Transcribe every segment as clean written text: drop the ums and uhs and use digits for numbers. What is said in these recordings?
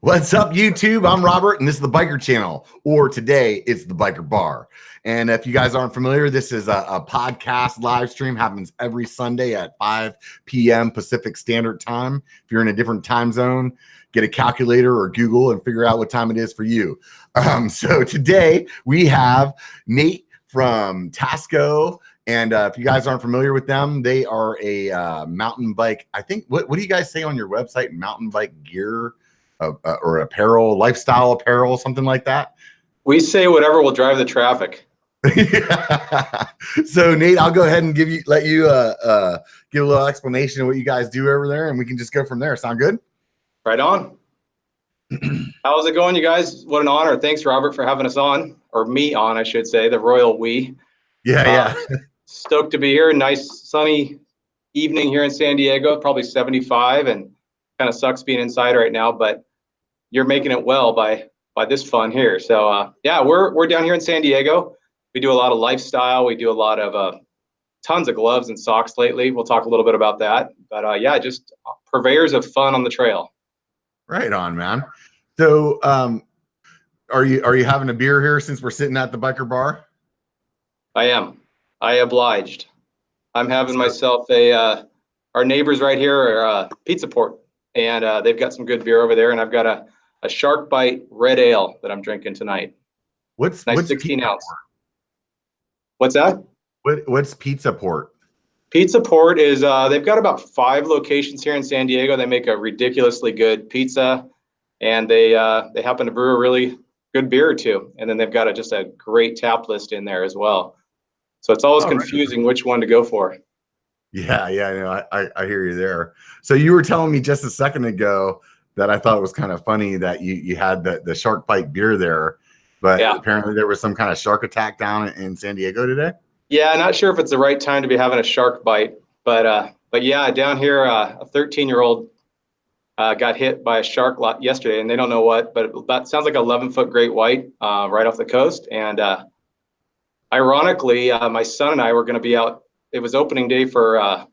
What's up, YouTube? I'm Robert, and this is the Biker Channel, or today it's the Biker Bar. And if you guys aren't familiar, this is a podcast live stream, happens every Sunday at 5 p.m. Pacific Standard Time. If you're in a different time zone, get a calculator or Google and figure out what time it is for you. So today we have Nate from Tasco. And if you guys aren't familiar with them, they are a mountain bike. I think, what do you guys say on your website? Mountain bike gear? Or apparel, lifestyle apparel, something like that? We say whatever will drive the traffic. So Nate, I'll go ahead and let you give a little explanation of what you guys do over there, and we can just go from there. Sound good? Right on. How's it going, you guys? What an honor. Thanks, Robert, for having us on, or me on, I should say, the royal we. Yeah. Stoked to be here. Nice sunny evening here in San Diego, probably 75, and kind of sucks being inside right now, but you're making it well by this fun here. So yeah, we're down here in San Diego. We do a lot of lifestyle. We do a lot of tons of gloves and socks lately. We'll talk a little bit about that. But yeah, just purveyors of fun on the trail. Right on, man. So are you having a beer here since we're sitting at the Biker Bar? I am. I obliged. I'm having myself our neighbors right here are Pizza Port, and they've got some good beer over there, and I've got a Shark Bite red ale that I'm drinking tonight. What's 16 ounce. What's that? What's Pizza Port? Pizza Port is they've got about 5 locations here in San Diego. They make a ridiculously good pizza, and they happen to brew a really good beer or two, and then they've got just a great tap list in there as well. So it's always confusing which one to go for. Yeah, no, I hear you there. So you were telling me just a second ago that I thought was kind of funny that you had the Shark Bite beer there, but yeah, apparently there was some kind of shark attack down in San Diego today. Yeah, not sure if it's the right time to be having a shark bite, but yeah, down here a 13-year-old got hit by a shark yesterday, and they don't know what, but that sounds like an 11-foot great white right off the coast. And ironically, my son and I were going to be out. It was opening day for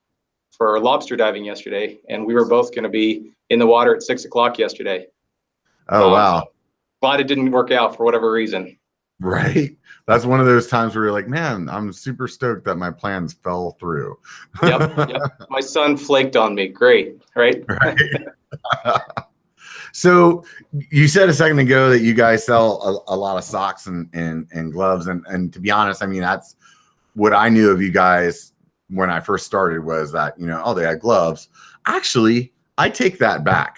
lobster diving yesterday, and we were both going to be in the water at 6 o'clock yesterday. Oh, wow. So glad it didn't work out for whatever reason. Right. That's one of those times where you're like, man, I'm super stoked that my plans fell through. Yep. My son flaked on me. Great. Right. So you said a second ago that you guys sell a lot of socks and gloves. And to be honest, I mean, that's what I knew of you guys when I first started was that, they had gloves. Actually, I take that back.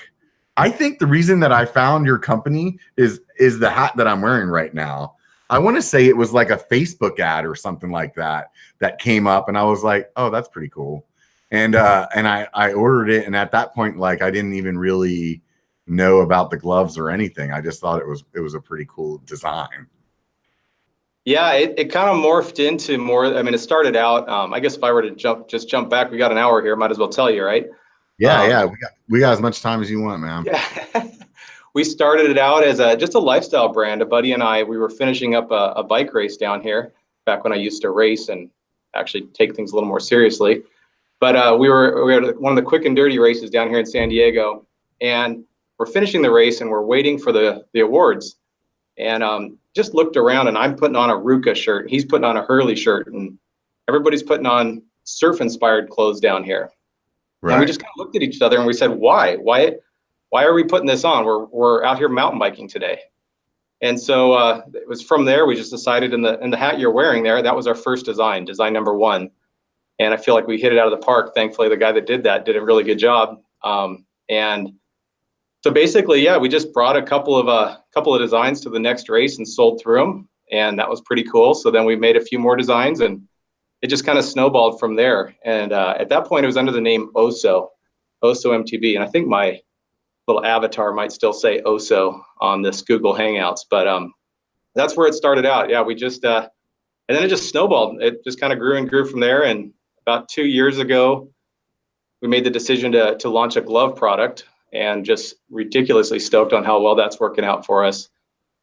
I think the reason that I found your company is the hat that I'm wearing right now. I want to say it was like a Facebook ad or something like that came up, and I was like, oh, that's pretty cool. And I ordered it, and at that point, like, I didn't even really know about the gloves or anything. I just thought it was a pretty cool design. Yeah, it kind of morphed into more. I mean, it started out. I guess if I were to jump back, we got an hour here. Might as well tell you, right? Yeah. We got as much time as you want, man. Yeah. We started it out as just a lifestyle brand. A buddy and I, we were finishing up a bike race down here back when I used to race and actually take things a little more seriously. But we were at one of the quick and dirty races down here in San Diego, and we're finishing the race and we're waiting for the awards. And just looked around, and I'm putting on a Ruka shirt. He's putting on a Hurley shirt, and everybody's putting on surf-inspired clothes down here. Right. And we just kind of looked at each other and we said, why are we putting this on? We're out here mountain biking today. And so it was from there we just decided in the hat you're wearing there, that was our first design number 1. And I feel like we hit it out of the park. Thankfully, the guy that did that did a really good job. And so basically, yeah, we just brought a couple of designs to the next race and sold through them, and that was pretty cool. So then we made a few more designs, and it just kind of snowballed from there. And at that point, it was under the name Tasco MTB, and I think my little avatar might still say Oso on this Google Hangouts, but that's where it started out. Yeah, we just and then it just snowballed. It just kind of grew and grew from there. And about 2 years ago, we made the decision to launch a glove product, and just ridiculously stoked on how well that's working out for us.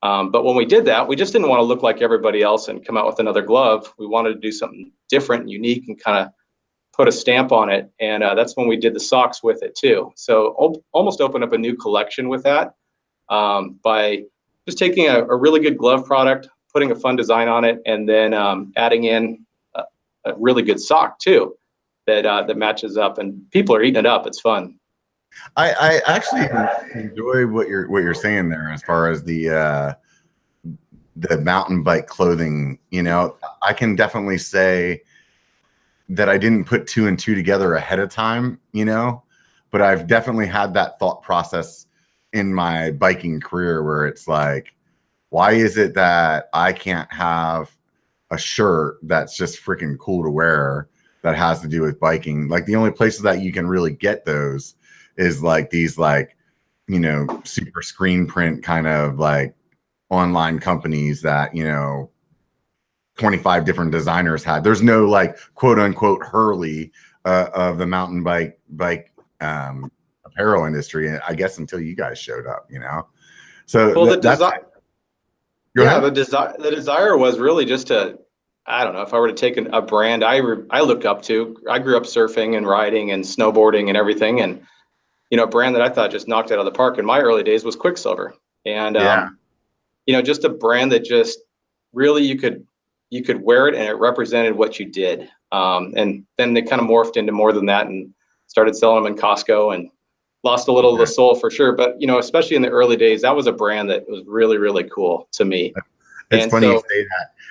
But when we did that, we just didn't want to look like everybody else and come out with another glove. We wanted to do something different and unique and kind of put a stamp on it. And that's when we did the socks with it too. So almost opened up a new collection with that. by just taking a really good glove product, putting a fun design on it, and then adding in a really good sock too that matches up, and people are eating it up. It's fun. I actually enjoy what you're saying there as far as the mountain bike clothing. I can definitely say that I didn't put two and two together ahead of time, but I've definitely had that thought process in my biking career where it's like, why is it that I can't have a shirt that's just freaking cool to wear that has to do with biking? Like the only places that you can really get those is like these super screen print kind of like online companies that 25 different designers had. There's no like quote unquote Hurley of the mountain bike apparel industry, I guess, until you guys showed up. So well, the desire was really just to, I don't know, if I were to take a brand I looked up to. I grew up surfing and riding and snowboarding and everything, and a brand that I thought just knocked it out of the park in my early days was Quicksilver. And just a brand that just really you could wear it and it represented what you did. And then they kind of morphed into more than that and started selling them in Costco and lost a little of the soul for sure. But especially in the early days, that was a brand that was really, really cool to me. It's funny you say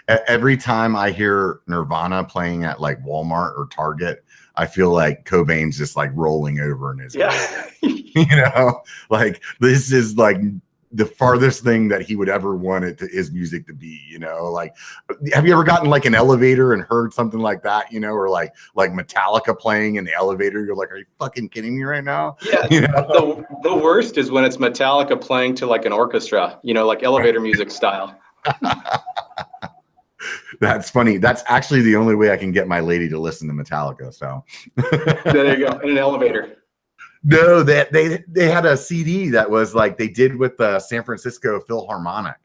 that. Every time I hear Nirvana playing at like Walmart or Target, I feel like Cobain's just like rolling over in his head. Like this is like the farthest thing that he would ever want his music to be. Like, have you ever gotten like an elevator and heard something like that? Or like Metallica playing in the elevator? You're like, are you fucking kidding me right now? Yeah. The worst is when it's Metallica playing to like an orchestra. Like elevator music style. That's funny. That's actually the only way I can get my lady to listen to Metallica. So there you go. In an elevator. No, they had a CD that was like they did with the San Francisco Philharmonic.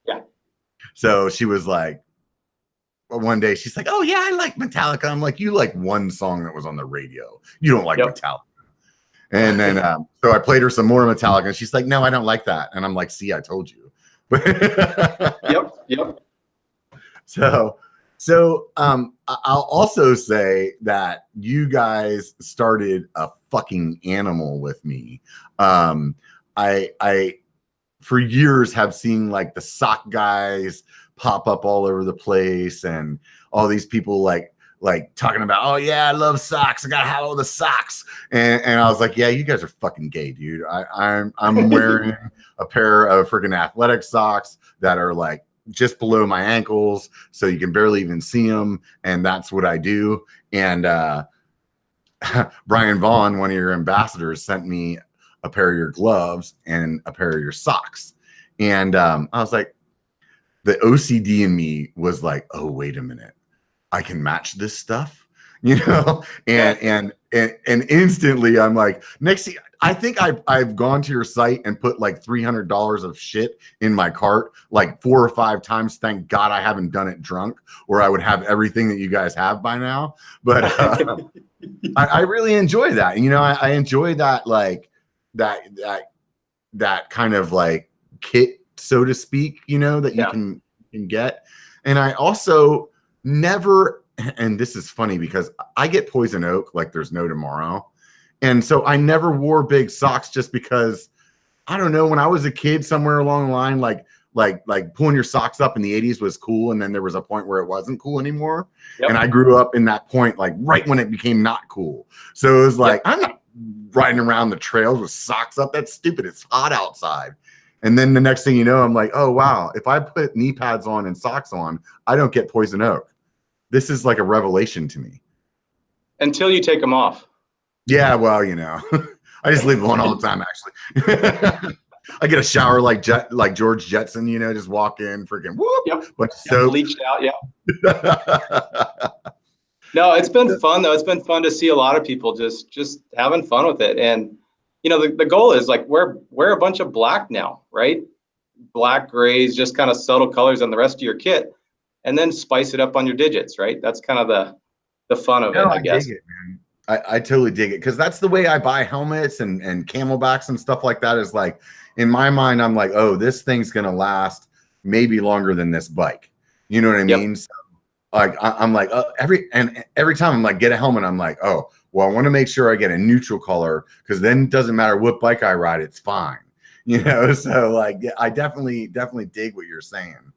Yeah. So she was like, one day she's like, "Oh yeah, I like Metallica." I'm like, "You like one song that was on the radio. You don't like Metallica." And then so I played her some more Metallica, and she's like, "No, I don't like that." And I'm like, "See, I told you." Yep. So I'll also say that you guys started a fucking animal with me. I for years have seen like the sock guys pop up all over the place, and all these people like talking about, oh yeah, I love socks. I gotta have all the socks. And I was like, yeah, you guys are fucking gay, dude. I'm wearing a pair of freaking athletic socks that are like just below my ankles, so you can barely even see them, and that's what I do. And Brian Vaughn, one of your ambassadors, sent me a pair of your gloves and a pair of your socks, and I was like, the OCD in me was like, oh wait a minute, I can match this stuff, and instantly I'm like, next thing, I think I've gone to your site and put like $300 of shit in my cart like 4 or 5 times. Thank God I haven't done it drunk, or I would have everything that you guys have by now. But I really enjoy that. I enjoy that, like that kind of like kit, so to speak, that you can get. And I also never, and this is funny because I get poison oak like there's no tomorrow. And so I never wore big socks just because, I don't know, when I was a kid somewhere along the line, like pulling your socks up in the 80s was cool. And then there was a point where it wasn't cool anymore. Yep. And I grew up in that point, like right when it became not cool. So it was like, I'm not riding around the trails with socks up. That's stupid. It's hot outside. And then the next thing you know, I'm like, oh, wow, if I put knee pads on and socks on, I don't get poison oak. This is like a revelation to me. Until you take them off. Yeah, well, I just leave them on all the time, actually. I get a shower like George Jetson, just walk in, freaking whoop, bunch of soap. Bleached out, yeah. No, it's been fun, though. It's been fun to see a lot of people just having fun with it. And, the goal is like wear a bunch of black now, right? Black, grays, just kind of subtle colors on the rest of your kit, and then spice it up on your digits, right? That's kind of the fun of it, I guess. Dig it, man. I totally dig it, because that's the way I buy helmets and camelbacks and stuff like that, is like, in my mind, I'm like, oh, this thing's gonna last maybe longer than this bike. You know what I mean? So, like I'm like every time I'm like get a helmet, I'm like, oh, well, I want to make sure I get a neutral color because then it doesn't matter what bike I ride, it's fine. You know, so like yeah, I definitely dig what you're saying.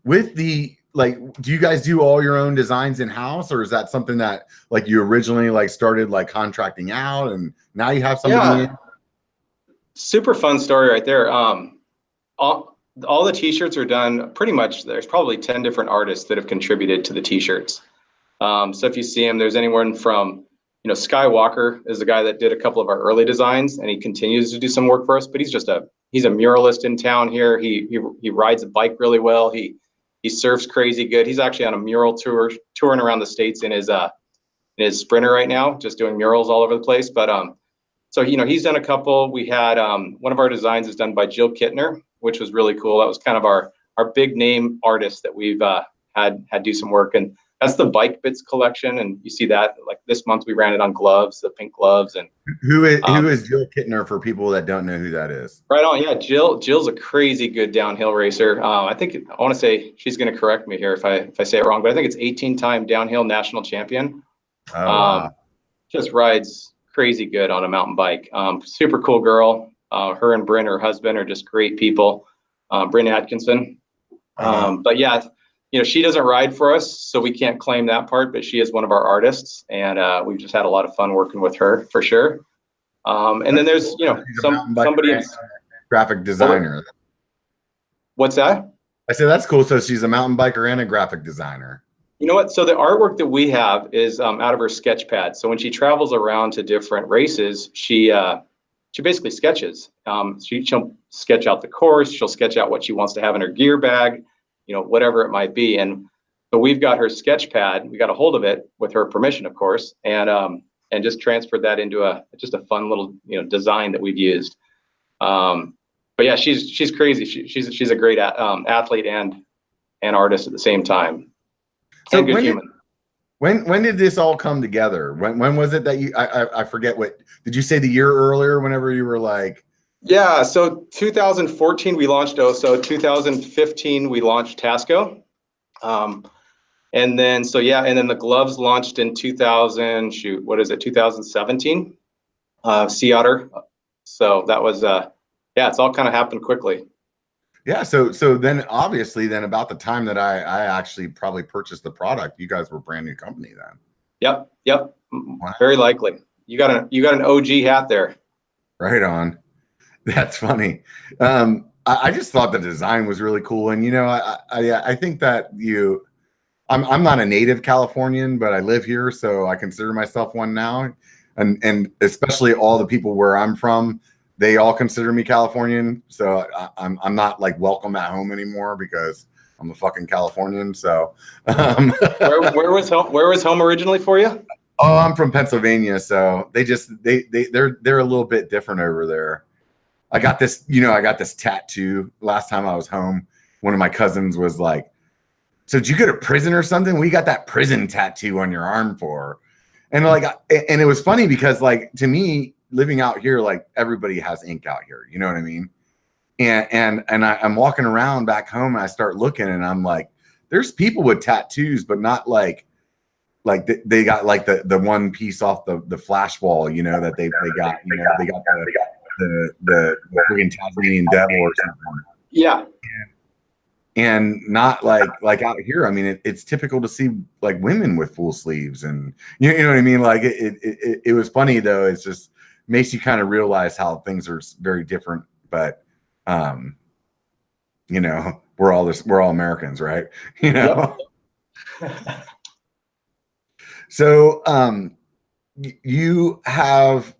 With the like, do you guys do all your own designs in house, or is that something that like you originally like started like contracting out and now you have somebody in? Super fun story right there. All the t-shirts are done pretty much. There's probably 10 different artists that have contributed to the t-shirts. So if you see them, there's anyone from, Skywalker is the guy that did a couple of our early designs, and he continues to do some work for us, but he's a muralist in town here. He rides a bike really well. He surfs crazy good. He's actually on a mural tour, touring around the States in his Sprinter right now, just doing murals all over the place. But so he's done a couple. We had one of our designs is done by Jill Kittner, which was really cool. That was kind of our big name artist that we've had do some work, and that's the Bike Bits collection. And you see that like this month we ran it on gloves, the pink gloves. And who is Jill Kittner for people that don't know who that is? Right on, yeah. Jill's a crazy good downhill racer. I want to say, she's going to correct me here if I say it wrong, but I think it's 18-time downhill national champion. Oh, wow. Just rides crazy good on a mountain bike. Super cool girl. Her and Bryn, her husband, are just great people. Bryn Atkinson. But yeah, she doesn't ride for us, so we can't claim that part, but she is one of our artists, and we've just had a lot of fun working with her for sure. And then there's, somebody graphic designer. What's that? I said, that's cool. So she's a mountain biker and a graphic designer. You know what? So the artwork that we have is out of her sketch pad. So when she travels around to different races, she basically sketches. She'll sketch out the course. She'll sketch out what she wants to have in her gear bag, whatever it might be. And so we've got her sketch pad. We got a hold of it with her permission, of course, and just transferred that into just a fun little design that we've used. But yeah, she's crazy. She's a great athlete and artist at the same time. So and good human. When did this all come together? When was it that you I forget what did you say the year earlier? Whenever you were like, yeah, so 2014 we launched OSO. 2015 we launched Tasco. And then the gloves launched in 2017, Sea Otter. So that was it's all kind of happened quickly. Yeah, so then obviously then about the time that I actually probably purchased the product, you guys were a brand new company then. Yep. Wow. Very likely. You got an OG hat there. Right on. That's funny. I just thought the design was really cool, and I think that I'm not a native Californian, but I live here, so I consider myself one now, and especially all the people where I'm from, they all consider me Californian. So I'm not like welcome at home anymore because I'm a fucking Californian. So where was home originally for you? Oh, I'm from Pennsylvania, so they're a little bit different over there. I got this tattoo last time I was home. One of my cousins was like, "So did you go to prison or something? We got that prison tattoo on your arm for?" And and it was funny because like to me, living out here, like everybody has ink out here, you know what I mean? And I'm walking around back home and I start looking and I'm like, there's people with tattoos, but not like they got like the one piece off the flash wall, that they got, they got the freaking Tasmanian devil or something. Yeah. And not like out here. I mean, it's typical to see like women with full sleeves, and you know what I mean? Like it was funny though. It's just makes you kind of realize how things are very different, but we're all Americans, right? Yep. So you have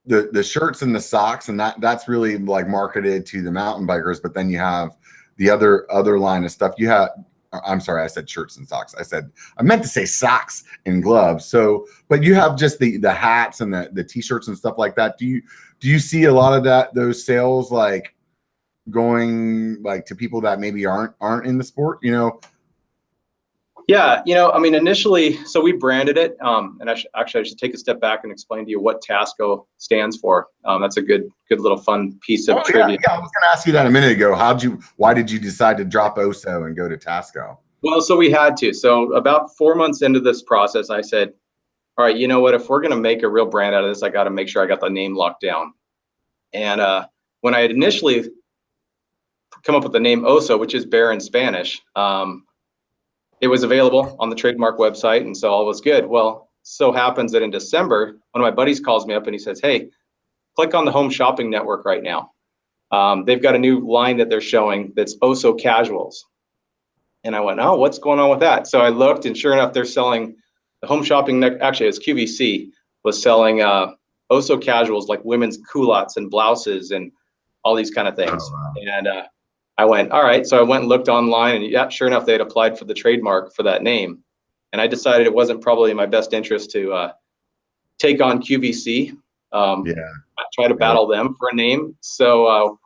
the shirts and the socks, and that's really like marketed to the mountain bikers, but then you have the other line of stuff. You have, I'm sorry, I said shirts and socks. I meant to say socks and gloves. So, but you have just the hats and the t-shirts and stuff like that. Do you see a lot of those sales like going like to people that maybe aren't in the sport, Yeah, I mean, initially, so we branded it, and I should take a step back and explain to you what Tasco stands for. That's a good little fun piece of trivia. Yeah, I was going to ask you that a minute ago. Why did you decide to drop Oso and go to Tasco? Well, so we had to. So about 4 months into this process, I said, all right, you know what? If we're going to make a real brand out of this, I got to make sure I got the name locked down. And when I had initially come up with the name Oso, which is bear in Spanish, it was available on the trademark website, and so all was good. Well, so happens that in December, one of my buddies calls me up and he says, hey, click on the Home Shopping Network right now. They've got a new line that they're showing that's Oso Casuals. And I went, oh, what's going on with that? So I looked, and sure enough, they're selling the Home Shopping, actually it's QVC, was selling Oso Casuals, like women's culottes and blouses and all these kind of things. Oh, wow. And I went, all right. So I went and looked online, and yeah, sure enough, they had applied for the trademark for that name. And I decided it wasn't probably in my best interest to take on QVC. Try to battle them for a name. So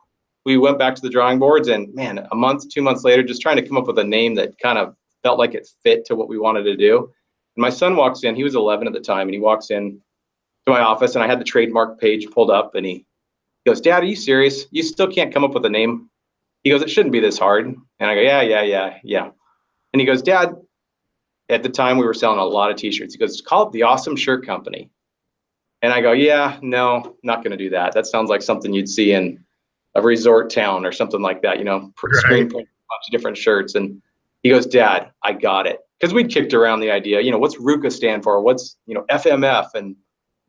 we went back to the drawing boards, and man, a month, 2 months later, just trying to come up with a name that kind of felt like it fit to what we wanted to do. And my son walks in, he was 11 at the time, and he walks in to my office, and I had the trademark page pulled up, and he goes, Dad, are you serious? You still can't come up with a name? He goes, it shouldn't be this hard. And I go, yeah. And he goes, Dad, at the time we were selling a lot of t-shirts. He goes, call it the Awesome Shirt Company. And I go, yeah, no, not going to do that. That sounds like something you'd see in a resort town or something like that, screen print, a bunch of different shirts. And he goes, Dad, I got it. Because we'd kicked around the idea, what's RUCA stand for? What's, FMF? And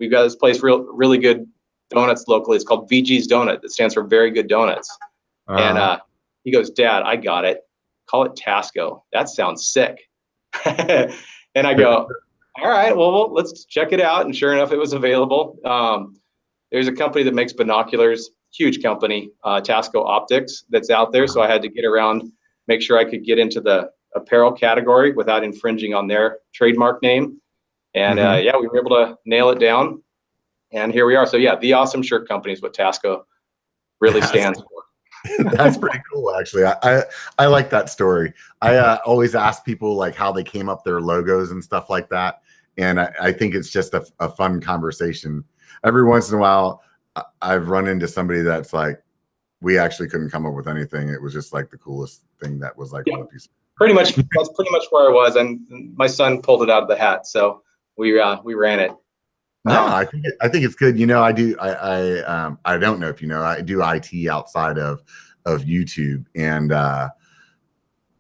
we've got this place, really good donuts locally. It's called VG's Donut. It stands for Very Good Donuts. And he goes, Dad, I got it. Call it Tasco. That sounds sick. And I go, all right, well, let's check it out. And sure enough, it was available. There's a company that makes binoculars, huge company, Tasco Optics, that's out there. So I had to get around, make sure I could get into the apparel category without infringing on their trademark name. And we were able to nail it down. And here we are. So yeah, the Awesome Shirt Company is what Tasco really stands for. That's pretty cool, actually. I like that story. I always ask people like how they came up their logos and stuff like that, and I think it's just a fun conversation. Every once in a while, I've run into somebody that's like, we actually couldn't come up with anything. It was just like the coolest thing that was like on a piece. Pretty much, that's pretty much where I was, and my son pulled it out of the hat, so we ran it. No, I think it's good. I do. I don't know if I do IT outside of YouTube, and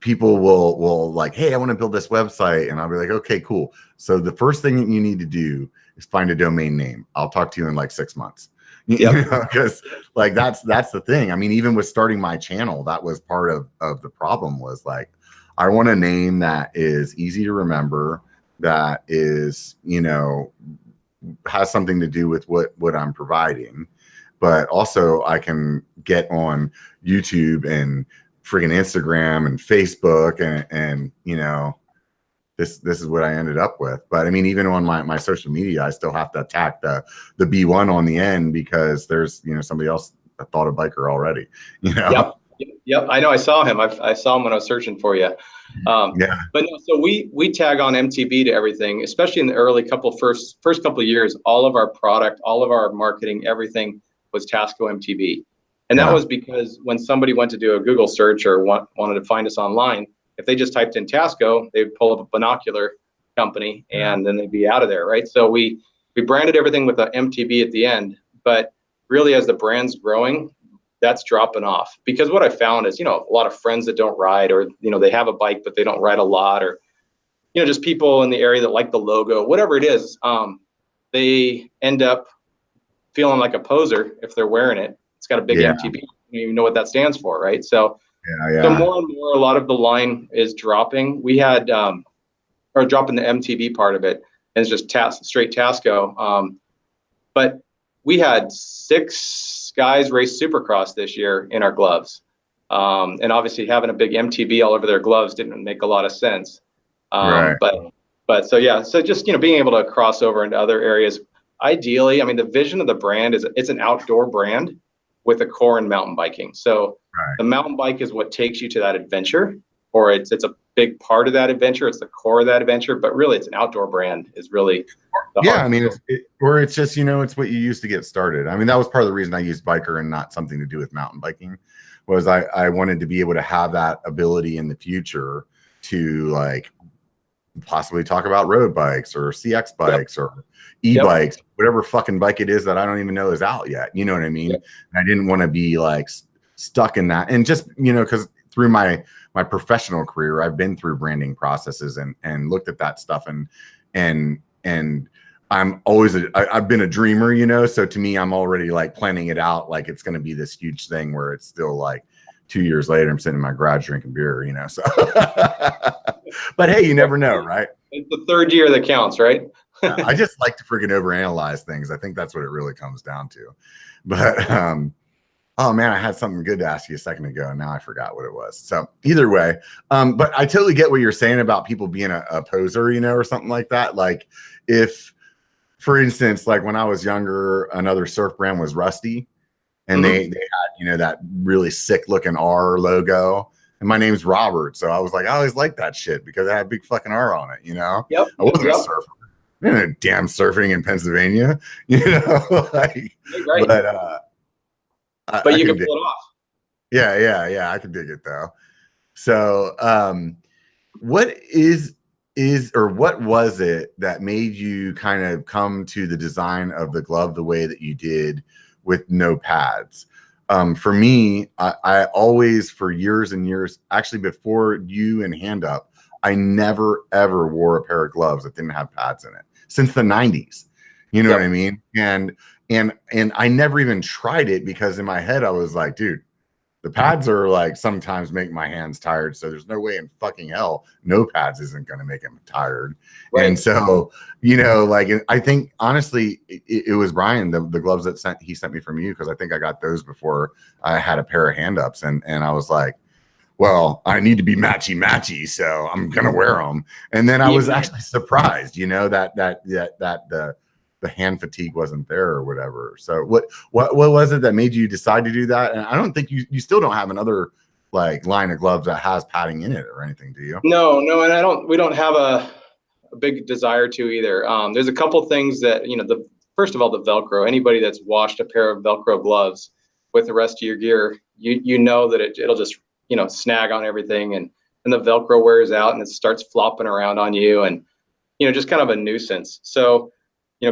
people will like, hey, I want to build this website, and I'll be like, okay, cool. So the first thing that you need to do is find a domain name. I'll talk to you in like 6 months. Because like that's the thing. I mean, even with starting my channel, that was part of the problem. Was like, I want a name that is easy to remember, that is has something to do with what I'm providing, but also I can get on YouTube and freaking Instagram and Facebook and this is what I ended up with. But I mean, even on my social media, I still have to attack the B1 on the end, because there's somebody else that thought of BYKER already. Yep. I know. I saw him. I saw him when I was searching for you. But no, so we tag on MTB to everything, especially in the early first couple of years. All of our product, all of our marketing, everything was Tasco MTB, and that was because when somebody went to do a Google search or wanted to find us online, if they just typed in Tasco, they'd pull up a binocular company, and then they'd be out of there, right? So we branded everything with a MTB at the end, but really as the brand's growing, that's dropping off. Because what I found is, a lot of friends that don't ride, or, they have a bike, but they don't ride a lot, or, just people in the area that like the logo, whatever it is, they end up feeling like a poser if they're wearing it. It's got a big MTB. You don't even know what that stands for, right? So, so more and more, a lot of the line is dropping. We had, or dropping the MTB part of it, and it's just straight Tasco. But we had 6 guys race Supercross this year in our gloves. And obviously having a big MTB all over their gloves didn't make a lot of sense. But so just, being able to cross over into other areas. Ideally, I mean, the vision of the brand is it's an outdoor brand with a core in mountain biking. So the mountain bike is what takes you to that adventure. or it's a big part of that adventure. It's the core of that adventure, but really it's an outdoor brand is really the Yeah, heart. I mean, or it's just, it's what you use to get started. I mean, that was part of the reason I used biker and not something to do with mountain biking, was I wanted to be able to have that ability in the future to like possibly talk about road bikes or CX bikes or e-bikes, whatever fucking bike it is that I don't even know is out yet. You know what I mean? And I didn't want to be like stuck in that. And just, because through my professional career, I've been through branding processes and looked at that stuff and I'm always I've been a dreamer, so to me, I'm already like planning it out like it's going to be this huge thing where it's still like 2 years later, I'm sitting in my garage drinking beer, so. But hey, you never know, right? It's the third year that counts, right? I just like to freaking overanalyze things. I think that's what it really comes down to. But oh man, I had something good to ask you a second ago, and now I forgot what it was. So either way, but I totally get what you're saying about people being a poser, or something like that. Like if, for instance, like when I was younger, another surf brand was Rusty, and they had, that really sick looking R logo. And my name's Robert. So I was like, I always liked that shit because it had a big fucking R on it, Yep. I wasn't a surfer. I didn't damn surfing in Pennsylvania, like, right. But you can pull it off. Yeah. I can dig it though. So what what was it that made you kind of come to the design of the glove the way that you did with no pads? For me, I always, for years and years, actually before you and Hand Up, I never ever wore a pair of gloves that didn't have pads in it since the 90s. You know what I mean? And I never even tried it because in my head I was like, dude, the pads are like sometimes make my hands tired. So there's no way in fucking hell no pads isn't going to make them tired. Right. And so, like, I think honestly, it was Brian, the gloves that he sent me from you, because I think I got those before I had a pair of Hand Ups. And I was like, well, I need to be matchy, so I'm going to wear them. And then I was actually surprised, that the hand fatigue wasn't there or whatever. So what was it that made you decide to do that? And I don't think you still don't have another like line of gloves that has padding in it or anything, do you? No, and we don't have a big desire to either. There's a couple things that, first of all, the Velcro. Anybody that's washed a pair of Velcro gloves with the rest of your gear, you know that it'll just, snag on everything, and the Velcro wears out and it starts flopping around on you, and, just kind of a nuisance. So,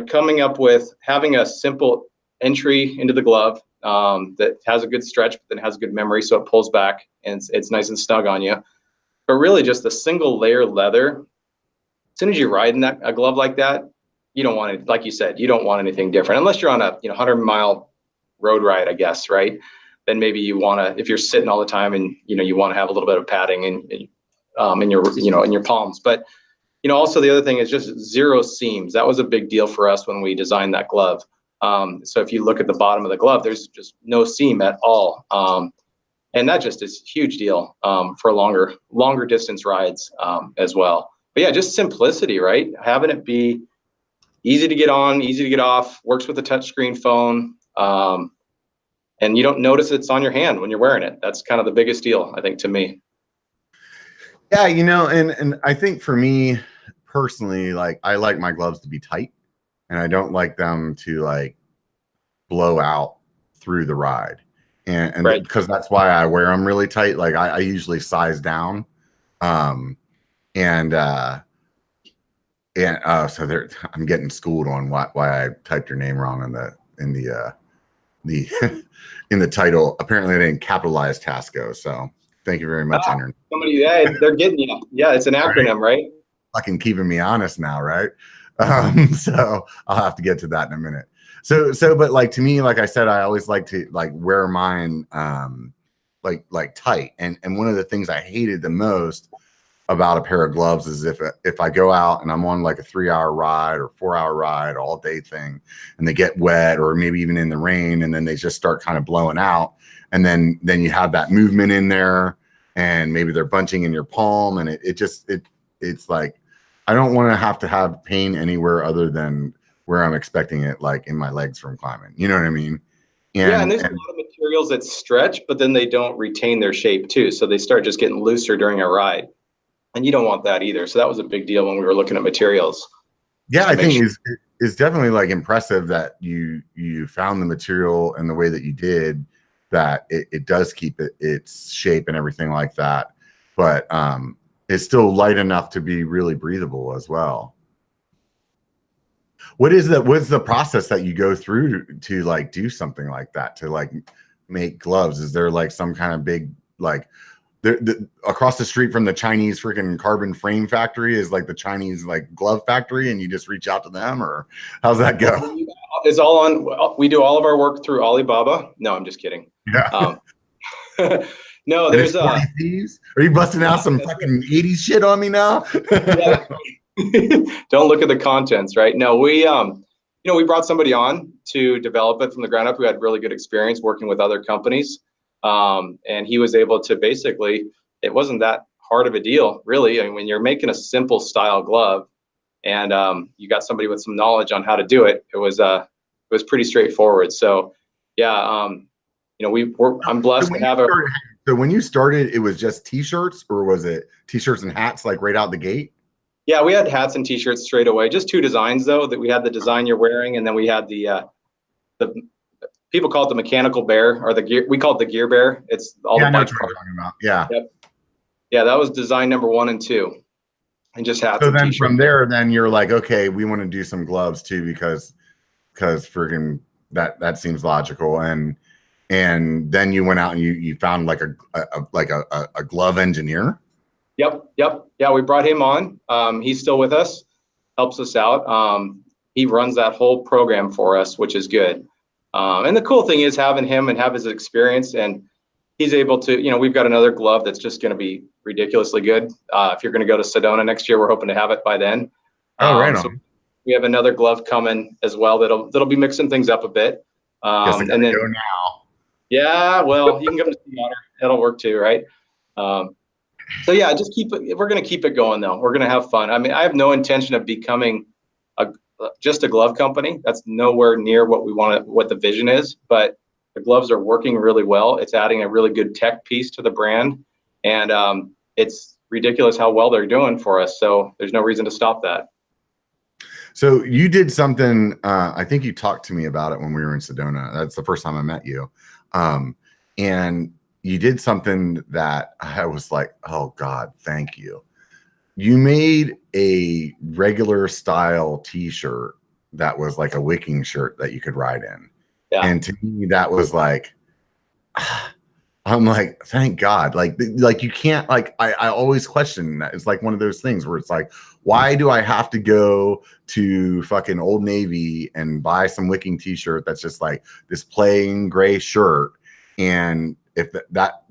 coming up with having a simple entry into the glove that has a good stretch, but then has a good memory, so it pulls back and it's nice and snug on you. But really, just a single layer leather. As soon as you ride in a glove like that, you don't want it. Like you said, you don't want anything different unless you're on a 100-mile road ride, I guess, right? Then maybe you want to, if you're sitting all the time and you want to have a little bit of padding in your in your palms, but. Also the other thing is just zero seams. That was a big deal for us when we designed that glove. So if you look at the bottom of the glove, there's just no seam at all. And that just is a huge deal for longer distance rides as well. But yeah, just simplicity, right? Having it be easy to get on, easy to get off, works with a touchscreen phone. And you don't notice it's on your hand when you're wearing it. That's kind of the biggest deal, I think, to me. Yeah, and I think for me personally, like I like my gloves to be tight, and I don't like them to like blow out through the ride, and right. Because that's why I wear them really tight. Like I usually size down, so there I'm getting schooled on why I typed your name wrong in the in the title. Apparently I didn't capitalize Tasco, so thank you very much, Internet. Somebody, they're getting you. Yeah, it's an acronym, right? Fucking keeping me honest now, right? So I'll have to get to that in a minute. So, but like to me, like I said, I always like to like wear mine like tight. And one of the things I hated the most about a pair of gloves is if I go out and I'm on like a 3-hour ride or 4-hour ride all day thing, and they get wet or maybe even in the rain, and then they just start kind of blowing out, and then you have that movement in there, and maybe they're bunching in your palm, and it's like I don't want to have pain anywhere other than where I'm expecting it, like in my legs from climbing. You know what I mean? And there's a lot of materials that stretch, but then they don't retain their shape too. So they start just getting looser during a ride. And you don't want that either. So that was a big deal when we were looking at materials. Yeah, I think it's definitely like impressive that you found the material and the way that you did that it does keep its shape and everything like that. But it's still light enough to be really breathable as well. What's the process that you go through to like do something like that, to like make gloves? Is there like some kind of big, like across the street from the Chinese freaking carbon frame factory is like the Chinese like glove factory, and you just reach out to them, or how's that go? It's all on, we do all of our work through Alibaba. No, I'm just kidding. Yeah. No, there's thieves. Are you busting out some fucking 80s shit on me now? Yeah. Don't look at the contents, right? No, we we brought somebody on to develop it from the ground up who had really good experience working with other companies. And he was able to basically, it wasn't that hard of a deal, really. I mean, when you're making a simple style glove and you got somebody with some knowledge on how to do it, it was pretty straightforward. So yeah, I'm blessed to have So when you started, it was just t-shirts, or was it t-shirts and hats like right out the gate? Yeah, we had hats and t-shirts straight away. Just two designs though, that we had the design you're wearing, and then we had the people call it the mechanical bear, or the gear. We call it the gear bear. It's all the bike parts. Yeah. Yep. Yeah, that was design number 1 and 2, and just hats. So then from there, then you're like, okay, we want to do some gloves too, because freaking that seems logical. And then you went out and you found like a glove engineer. Yep. Yeah, we brought him on. He's still with us, helps us out. He runs that whole program for us, which is good. And the cool thing is having him and have his experience, and he's able to, we've got another glove that's just going to be ridiculously good. If you're going to go to Sedona next year, we're hoping to have it by then. Oh, right on. So we have another glove coming as well that'll be mixing things up a bit. Guess I gotta go now. Yeah, well, you can come to Sea Otter. That'll work too, right? So yeah, just we're going to keep it going though. We're going to have fun. I mean, I have no intention of becoming just a glove company. That's nowhere near what the vision is, but the gloves are working really well. It's adding a really good tech piece to the brand, and it's ridiculous how well they're doing for us. So there's no reason to stop that. So you did something, I think you talked to me about it when we were in Sedona. That's the first time I met you. And you did something that I was like, oh God, thank you. You made a regular style t-shirt that was like a wicking shirt that you could ride in. Yeah. And to me, that was like, I'm like, thank God. Like you can't, like, I always question that. It's like one of those things where it's like, why do I have to go to fucking Old Navy and buy some wicking t-shirt that's just like this plain gray shirt? And if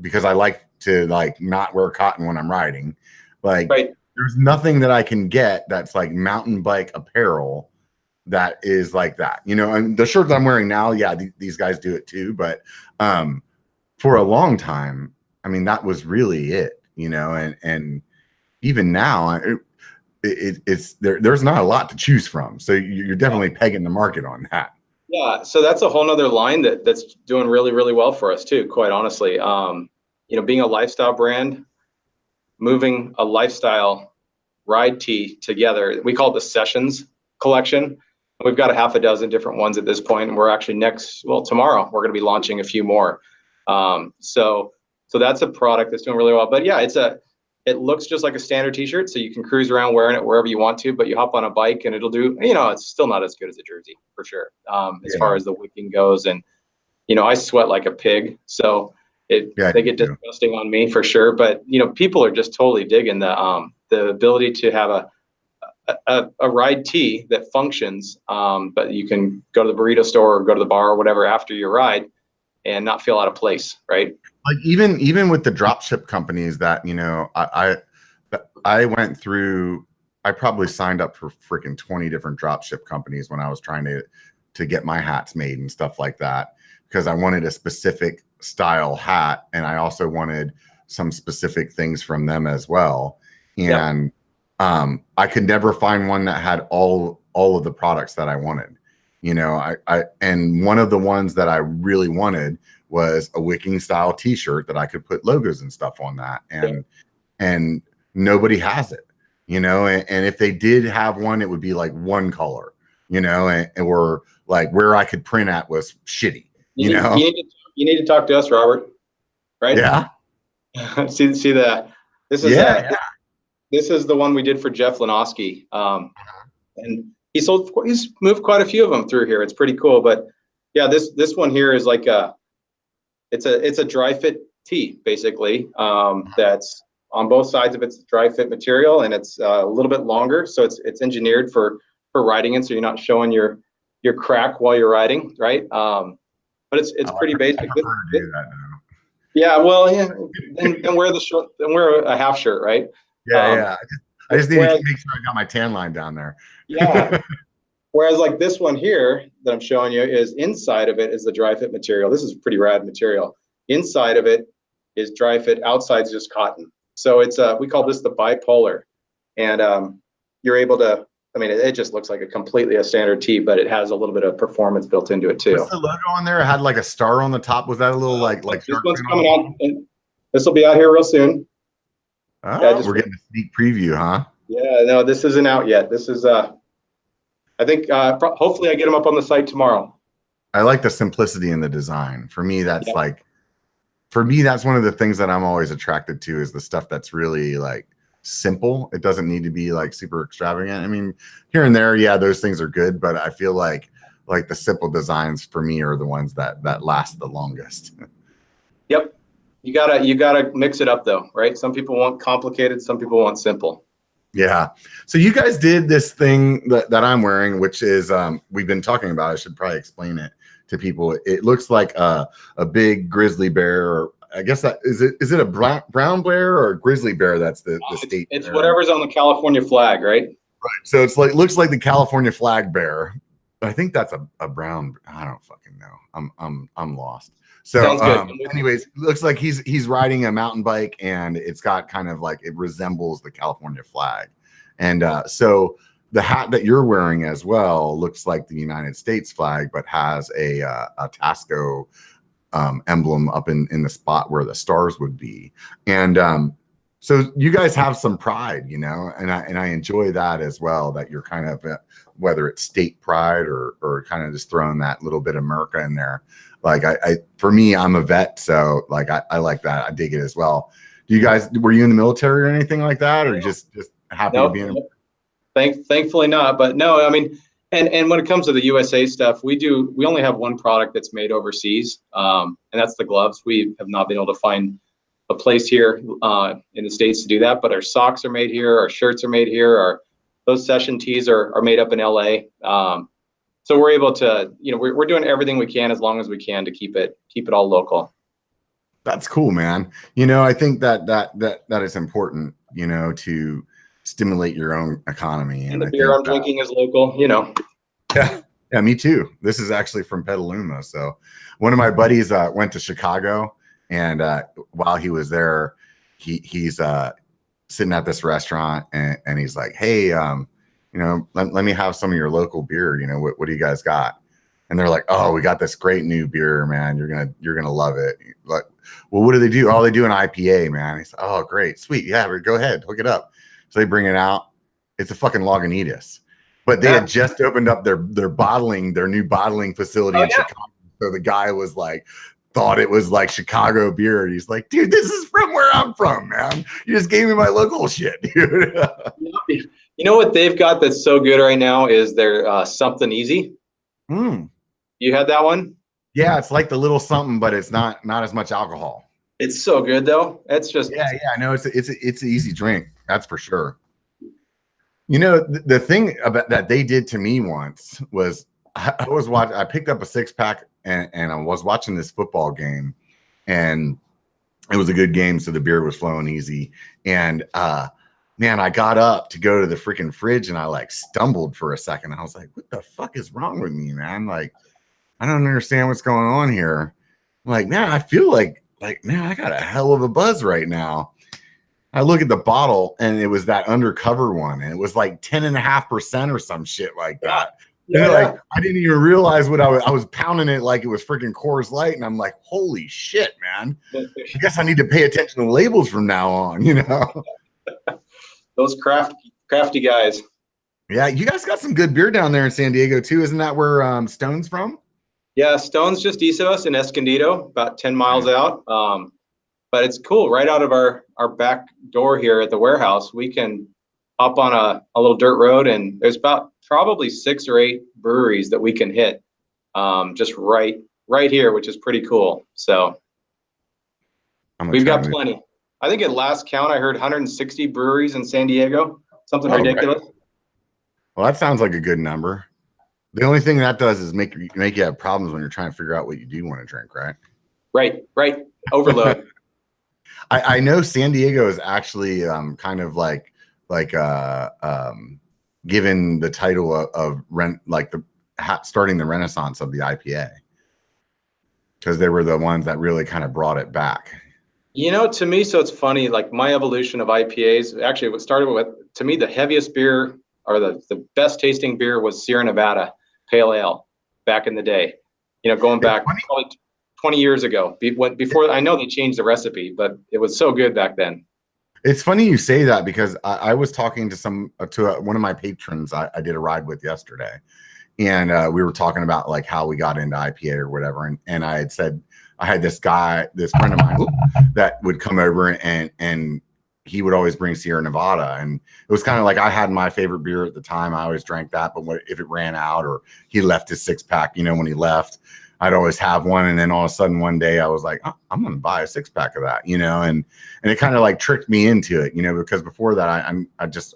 because I like to like not wear cotton when I'm riding, like there's nothing that I can get that's like mountain bike apparel that is like that, and the shirt that I'm wearing now, yeah, these guys do it too. But for a long time, I mean, that was really it, and even now it's there's not a lot to choose from. So you're definitely pegging the market on that. Yeah, so that's a whole nother line that's doing really, really well for us too, quite honestly. Being a lifestyle brand, moving a lifestyle ride tee together, we call it the Sessions collection. We've got a half a dozen different ones at this point, and we're actually tomorrow, we're going to be launching a few more. So that's a product that's doing really well. But yeah, it looks just like a standard t-shirt, so you can cruise around wearing it wherever you want to, but you hop on a bike and it'll do, it's still not as good as a jersey for sure. As far as the wicking goes. And, I sweat like a pig, so they get disgusting on me for sure. But, people are just totally digging the ability to have a ride tee that functions, but you can go to the burrito store or go to the bar or whatever after your ride and not feel out of place, right? Like even with the drop ship companies that, I went through, I probably signed up for freaking 20 different drop ship companies when I was trying to get my hats made and stuff like that, because I wanted a specific style hat. And I also wanted some specific things from them as well. And I could never find one that had all of the products that I wanted. And one of the ones that I really wanted was a wicking style t-shirt that I could put logos and stuff on that. And nobody has it, you know, and if they did have one, it would be like one color, you know, or like where I could print at was shitty, you know. You need to talk to us, Robert. Right? Yeah. see the this is this is the one we did for Jeff Lenoski. And he's moved quite a few of them through here. It's pretty cool. But yeah, this one here is like it's a dry fit tee, basically. That's on both sides of it's dry fit material, and it's a little bit longer, so it's engineered for riding in, so you're not showing your crack while you're riding, right? But it's pretty basic. I prefer to do that now. Yeah, well, yeah, then wear the short, then wear a half shirt, right? Yeah. I just need to make sure I got my tan line down there. Yeah. Whereas like this one here that I'm showing you is inside of it is the dry fit material. This is pretty rad material. Inside of it is dry fit. Outside is just cotton. So it's we call this the bipolar, and you're able to. I mean, it just looks like a standard tee, but it has a little bit of performance built into it too. What's the logo on there? It had like a star on the top. Was that a little like this one's coming out? This will be out here real soon. Oh, we're getting a sneak preview, huh? Yeah, no, this isn't out yet. This is I think hopefully I get them up on the site tomorrow. I like the simplicity in the design. For me, that's that's one of the things that I'm always attracted to, is the stuff that's really like simple. It doesn't need to be like super extravagant. I mean, here and there, yeah, those things are good, but I feel like the simple designs for me are the ones that last the longest. Yep. You gotta mix it up though, right? Some people want complicated, some people want simple. Yeah. So you guys did this thing that I'm wearing, which is we've been talking about. I should probably explain it to people. It looks like a big grizzly bear, or I guess that is it a brown bear or a grizzly bear? That's the state. It's whatever's on the California flag, right? Right. So it's like, looks like the California flag bear. I think that's a brown. I don't fucking know. I'm lost. So anyways, looks like he's riding a mountain bike, and it's got kind of like, it resembles the California flag. And so the hat that you're wearing as well looks like the United States flag, but has a Tasco emblem up in the spot where the stars would be. And so you guys have some pride, you know, and I enjoy that as well, that you're kind of whether it's state pride or kind of just throwing that little bit of America in there. Like for me, I'm a vet, so like I like that. I dig it as well. Were you in the military or anything like that, or just happy to be in? Thankfully not, but no, I mean, and when it comes to the USA stuff, we only have one product that's made overseas, and that's the gloves. We have not been able to find a place here in the States to do that, but our socks are made here, our shirts are made here, those session tees are made up in LA. So we're able to, you know, we're doing everything we can as long as we can to keep it all local. That's cool, man. You know, I think that is important, you know, to stimulate your own economy. And the beer I'm drinking is local, you know. Yeah, me too. This is actually from Petaluma. So one of my buddies went to Chicago, and while he was there, he's sitting at this restaurant, and he's like, hey, you know, let me have some of your local beer. You know, what do you guys got? And they're like, oh, we got this great new beer, man. You're gonna love it. Like, well, what do they do? Oh, they do an IPA, man. He's like, oh, great, sweet, yeah, go ahead, hook it up. So they bring it out. It's a fucking Lagunitas, but they had just opened up their new bottling facility in Chicago. So the guy was like, thought it was like Chicago beer. And he's like, dude, this is from where I'm from, man. You just gave me my local shit, dude. You know what they've got that's so good right now is their something easy. You had that one? Yeah, it's like the little something, but it's not as much alcohol. It's so good though. It's just I know it's an easy drink, that's for sure. You know, the thing about that they did to me once was I picked up a 6-pack and I was watching this football game, and it was a good game, so the beer was flowing easy. And man, I got up to go to the freaking fridge, and I like stumbled for a second. I was like, what the fuck is wrong with me, man? Like, I don't understand what's going on here. I'm like, man, I feel like, man, I got a hell of a buzz right now. I look at the bottle, and it was that undercover one, and it was like 10.5% or some shit like that. And like, I didn't even realize what I was pounding it like it was freaking Coors Light. And I'm like, holy shit, man. I guess I need to pay attention to labels from now on, you know? Those crafty guys. Yeah, you guys got some good beer down there in San Diego too. Isn't that where Stone's from? Yeah, Stone's just east of us in Escondido, about 10 miles out. But it's cool. Right out of our back door here at the warehouse, we can hop on a little dirt road, and there's about probably 6 or 8 breweries that we can hit just right here, which is pretty cool. So we've got plenty. I think at last count, I heard 160 breweries in San Diego, something ridiculous. Right. Well, that sounds like a good number. The only thing that does is make you have problems when you're trying to figure out what you do want to drink, right? Right. Overload. I know San Diego is actually kind of like given the title of starting the renaissance of the IPA, because they were the ones that really kind of brought it back. You know, to me, so it's funny, like my evolution of IPAs, actually what started with, to me, the heaviest beer or the best tasting beer was Sierra Nevada Pale Ale back in the day, you know, going back probably 20 years ago. Before, I know they changed the recipe, but it was so good back then. It's funny you say that, because I was talking to one of my patrons I did a ride with yesterday, and we were talking about like how we got into IPA or whatever, and I had said I had this friend of mine that would come over and he would always bring Sierra Nevada, and it was kind of like I had my favorite beer at the time. I always drank that, but if it ran out or he left his 6-pack, you know, when he left, I'd always have one. And then all of a sudden one day I was like, oh, I'm going to buy a 6-pack of that, you know, and it kind of like tricked me into it, you know, because before that I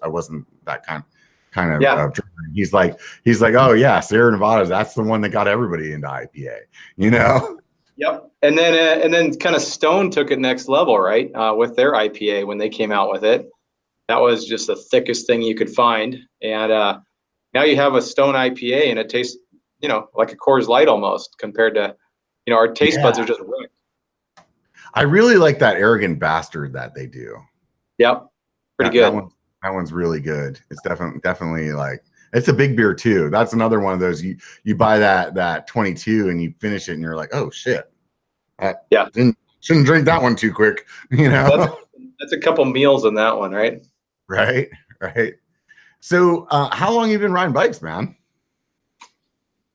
wasn't that kind of drinker. He's like, oh yeah, Sierra Nevada, that's the one that got everybody into IPA, you know? Yep. And then kind of Stone took it next level, right? With their IPA when they came out with it. That was just the thickest thing you could find. And now you have a Stone IPA and it tastes, you know, like a Coors Light almost, compared to, you know, our taste buds are just wrecked. I really like that Arrogant Bastard that they do. Yep. Pretty good. That one's really good. It's definitely like, it's a big beer too. That's another one of those, you buy that 22 and you finish it and you're like, oh shit. Shouldn't drink that one too quick, you know. That's a couple meals in that one, right? Right. So how long have you been riding bikes, man?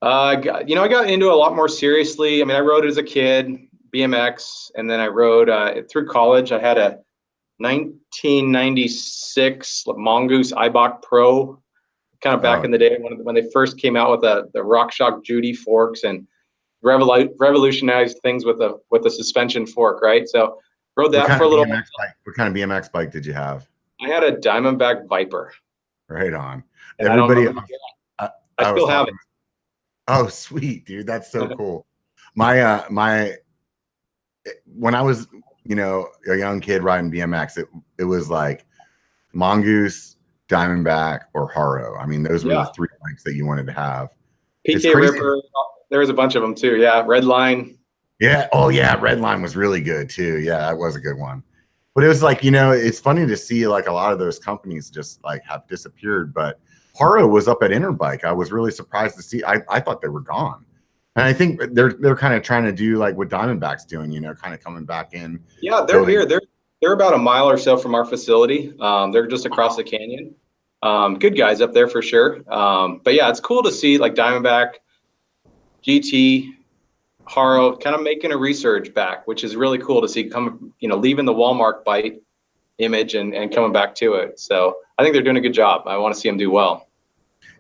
I got into it a lot more seriously. I mean, I rode it as a kid, BMX, and then I rode through college. I had a 1996 Mongoose Ibach Pro, kind of back in the day when they first came out with the RockShox Judy forks and revolutionized things with the suspension fork, right? So rode that for a little bit. What kind of BMX bike did you have? I had a Diamondback Viper. Right on. And everybody, I still have it. Oh, sweet, dude. That's so cool. When I was, you know, a young kid riding BMX, it was like Mongoose, Diamondback, or Haro. I mean, those were the 3 bikes that you wanted to have. PK Ripper, there was a bunch of them too. Yeah, Redline. Yeah. Oh, yeah. Redline was really good too. Yeah, that was a good one. But it was like, you know, it's funny to see like a lot of those companies just like have disappeared. But Haro was up at Interbike. I was really surprised to see. I thought they were gone. And I think they're kind of trying to do like what Diamondback's doing, you know, kind of coming back in. Yeah, they're here. They're about a mile or so from our facility. They're just across the canyon. Good guys up there for sure. But yeah, it's cool to see like Diamondback, GT, Haro kind of making a resurge back, which is really cool to see leaving the Walmart bite image and coming back to it. So I think they're doing a good job. I want to see them do well.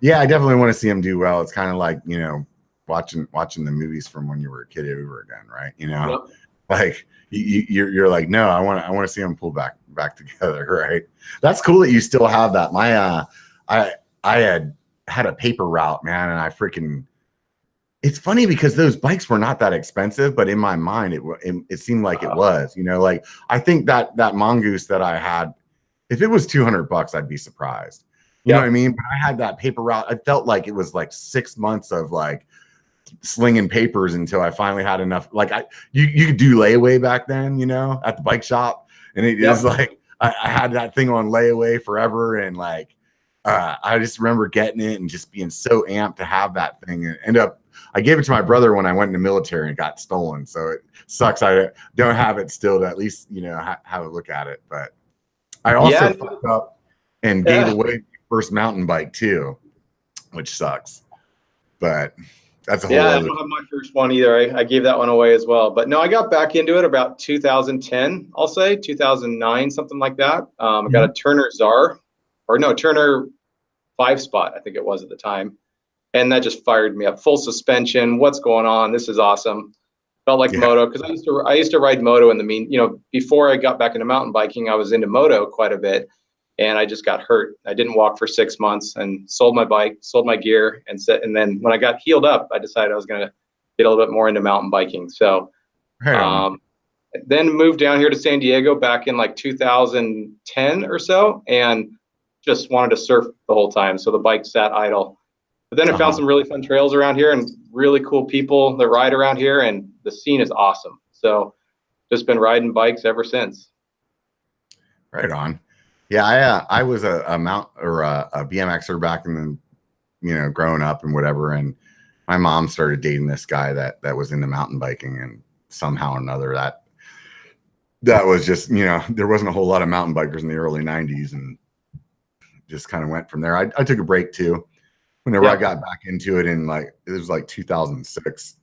Yeah, I definitely want to see them do well. It's kind of like, you know, watching the movies from when you were a kid over again, right? You know, like you're like, no, I want to see them pull back together, right? That's cool that you still have that. My I had a paper route, man, and I freaking. It's funny because those bikes were not that expensive, but in my mind, it seemed like it was. You know, like I think that Mongoose that I had, if it was $200, I'd be surprised. You know what I mean? But I had that paper route. I felt like it was like 6 months of like slinging papers until I finally had enough. Like you could do layaway back then, you know, at the bike shop, and it was like I had that thing on layaway forever, and like I just remember getting it and just being so amped to have that thing. And I gave it to my brother when I went in the military and it got stolen. So it sucks. I don't have it still to at least, have a look at it. But I also fucked up and gave away my first mountain bike too, which sucks. But that's a whole other. I don't have my first one either. I gave that one away as well. But no, I got back into it about 2010, I'll say 2009, something like that. I got a Turner Turner 5-spot, I think it was at the time. And that just fired me up. Full suspension. What's going on? This is awesome. Felt like moto, because I used to ride moto in the before I got back into mountain biking, I was into moto quite a bit. And I just got hurt. I didn't walk for 6 months and sold my bike, sold my gear, and then when I got healed up, I decided I was going to get a little bit more into mountain biking. So then moved down here to San Diego back in like 2010 or so, and just wanted to surf the whole time. So the bike sat idle. But then I found some really fun trails around here and really cool people that ride around here, and the scene is awesome. So just been riding bikes ever since. Right on. Yeah, I was a BMXer back in the, growing up and whatever. And my mom started dating this guy that was into mountain biking, and somehow or another that was just, there wasn't a whole lot of mountain bikers in the early 90s, and just kind of went from there. I took a break too. Whenever I got back into it in it was like 2006.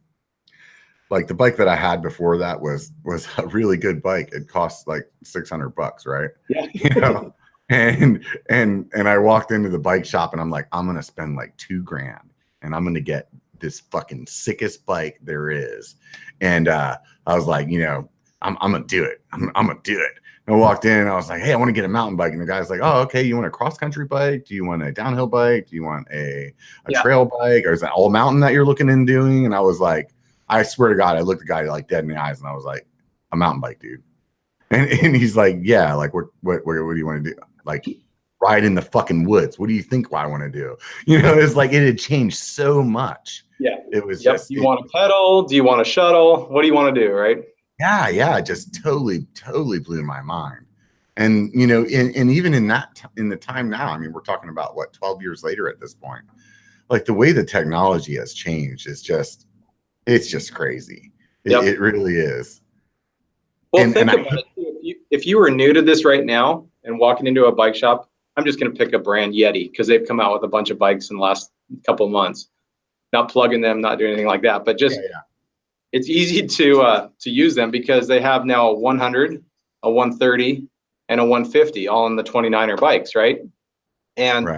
Like the bike that I had before that was a really good bike. It cost like $600, right? Yeah. And I walked into the bike shop and I'm like, I'm gonna spend like $2,000 and I'm gonna get this fucking sickest bike there is. And I was like, I'm gonna do it. I'm gonna do it. And I walked in and I was like, hey, I want to get a mountain bike. And the guy's like, oh, okay. You want a cross country bike? Do you want a downhill bike? Do you want a trail bike? Or is that all mountain that you're looking into doing? And I was like, I swear to God, I looked the guy like dead in the eyes and I was like, a mountain bike, dude. And he's like, yeah, like what do you want to do? Like ride in the fucking woods. What do you think I want to do? It's like it had changed so much. Yeah. It was Do you want to pedal? Do you want to shuttle? What do you want to do? Right. Yeah. It just totally blew my mind. And, and even in the time now, I mean, we're talking about 12 years later at this point, like the way the technology has changed is it's just crazy. It really is. Well, think about it. If you were new to this right now and walking into a bike shop, I'm just going to pick a brand, Yeti, because they've come out with a bunch of bikes in the last couple of months. Not plugging them, not doing anything like that, but just it's easy to use them because they have now a 100, a 130, and a 150 all in the 29er bikes, right? And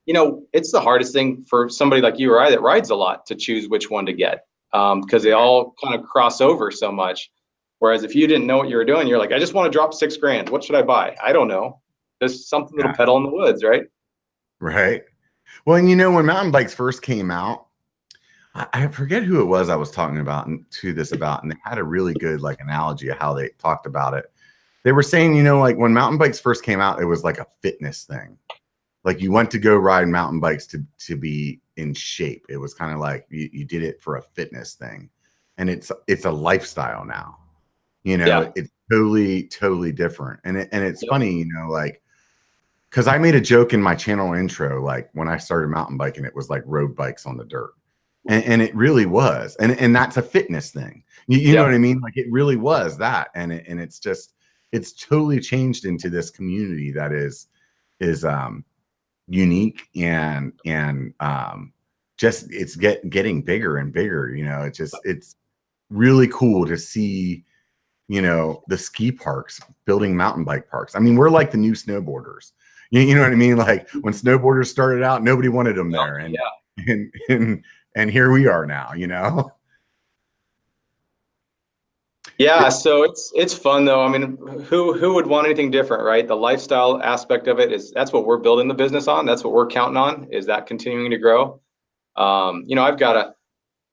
it's the hardest thing for somebody like you or I that rides a lot to choose which one to get, because they all kind of cross over so much. Whereas if you didn't know what you were doing, you're like, I just want to drop $6,000. What should I buy? I don't know. Just something that'll pedal in the woods, right? Right. Well, and when mountain bikes first came out, I forget who it was I was talking about and they had a really good analogy of how they talked about it. They were saying, like when mountain bikes first came out, it was like a fitness thing. Like you went to go ride mountain bikes to be in shape. It was kind of like you did it for a fitness thing. And it's a lifestyle now. It's totally different. And it's funny, because I made a joke in my channel intro, like when I started mountain biking, it was like road bikes on the dirt. And it really was. And that's a fitness thing. You know what I mean? Like it really was that. And it's totally changed into this community that is unique and just it's getting bigger and bigger. It's really cool to see the ski parks building mountain bike parks. I mean, we're like the new snowboarders. You know what I mean? Like when snowboarders started out, nobody wanted them there, and here we are now. Yeah, so it's fun though. I mean, who would want anything different, right? The lifestyle aspect of it that's what we're building the business on. That's what we're counting on, is that continuing to grow. I've got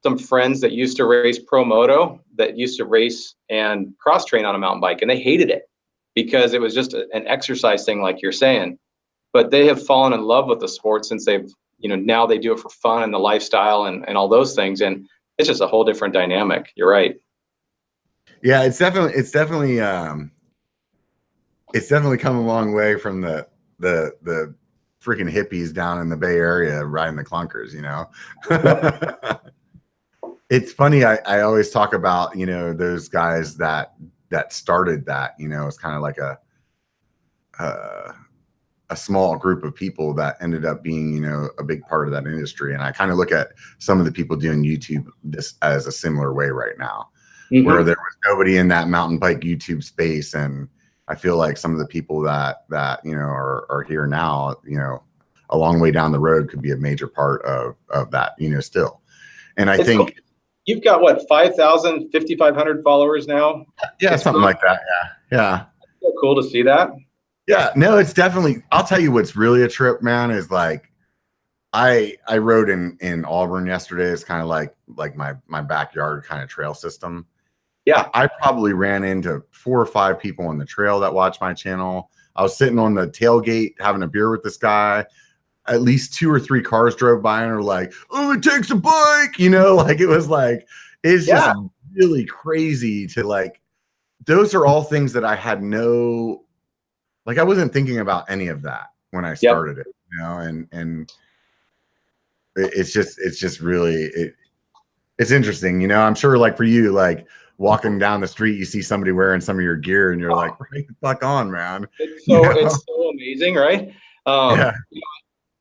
some friends that used to race pro moto, that used to race and cross train on a mountain bike, and they hated it because it was just an exercise thing, like you're saying. But they have fallen in love with the sport since they've, now they do it for fun and the lifestyle and all those things. And it's just a whole different dynamic. You're right. Yeah, it's definitely come a long way from the freaking hippies down in the Bay Area riding the clunkers, you know. It's funny. I always talk about, you know, those guys that started that, you know, it's kind of like a small group of people that ended up being, you know, a big part of that industry. And I kind of look at some of the people doing YouTube this as a similar way right now, where there was nobody in that mountain bike YouTube space. And I feel like some of the people that you know are here now, you know, a long way down the road could be a major part of that, you know, still. And I think cool. You've got what, 5,000, 5,500 followers now? Yeah, it's something like that. Yeah. It's so cool to see that. Yeah, no, it's definitely, I'll tell you what's really a trip, man, is like I rode in Auburn yesterday. It's kind of like my backyard kind of trail system. Yeah. I probably ran into 4 or 5 people on the trail that watch my channel. I was sitting on the tailgate having a beer with this guy. At least 2 or 3 cars drove by and were like, "Oh, it takes a bike," you know, like it was like, it's just really crazy to like, those are all things that I had I wasn't thinking about any of that when I started it, you know, and it's just really, it's interesting, you know. I'm sure like for you, like walking down the street, you see somebody wearing some of your gear and you're like, right the fuck on, man. It's so amazing, right?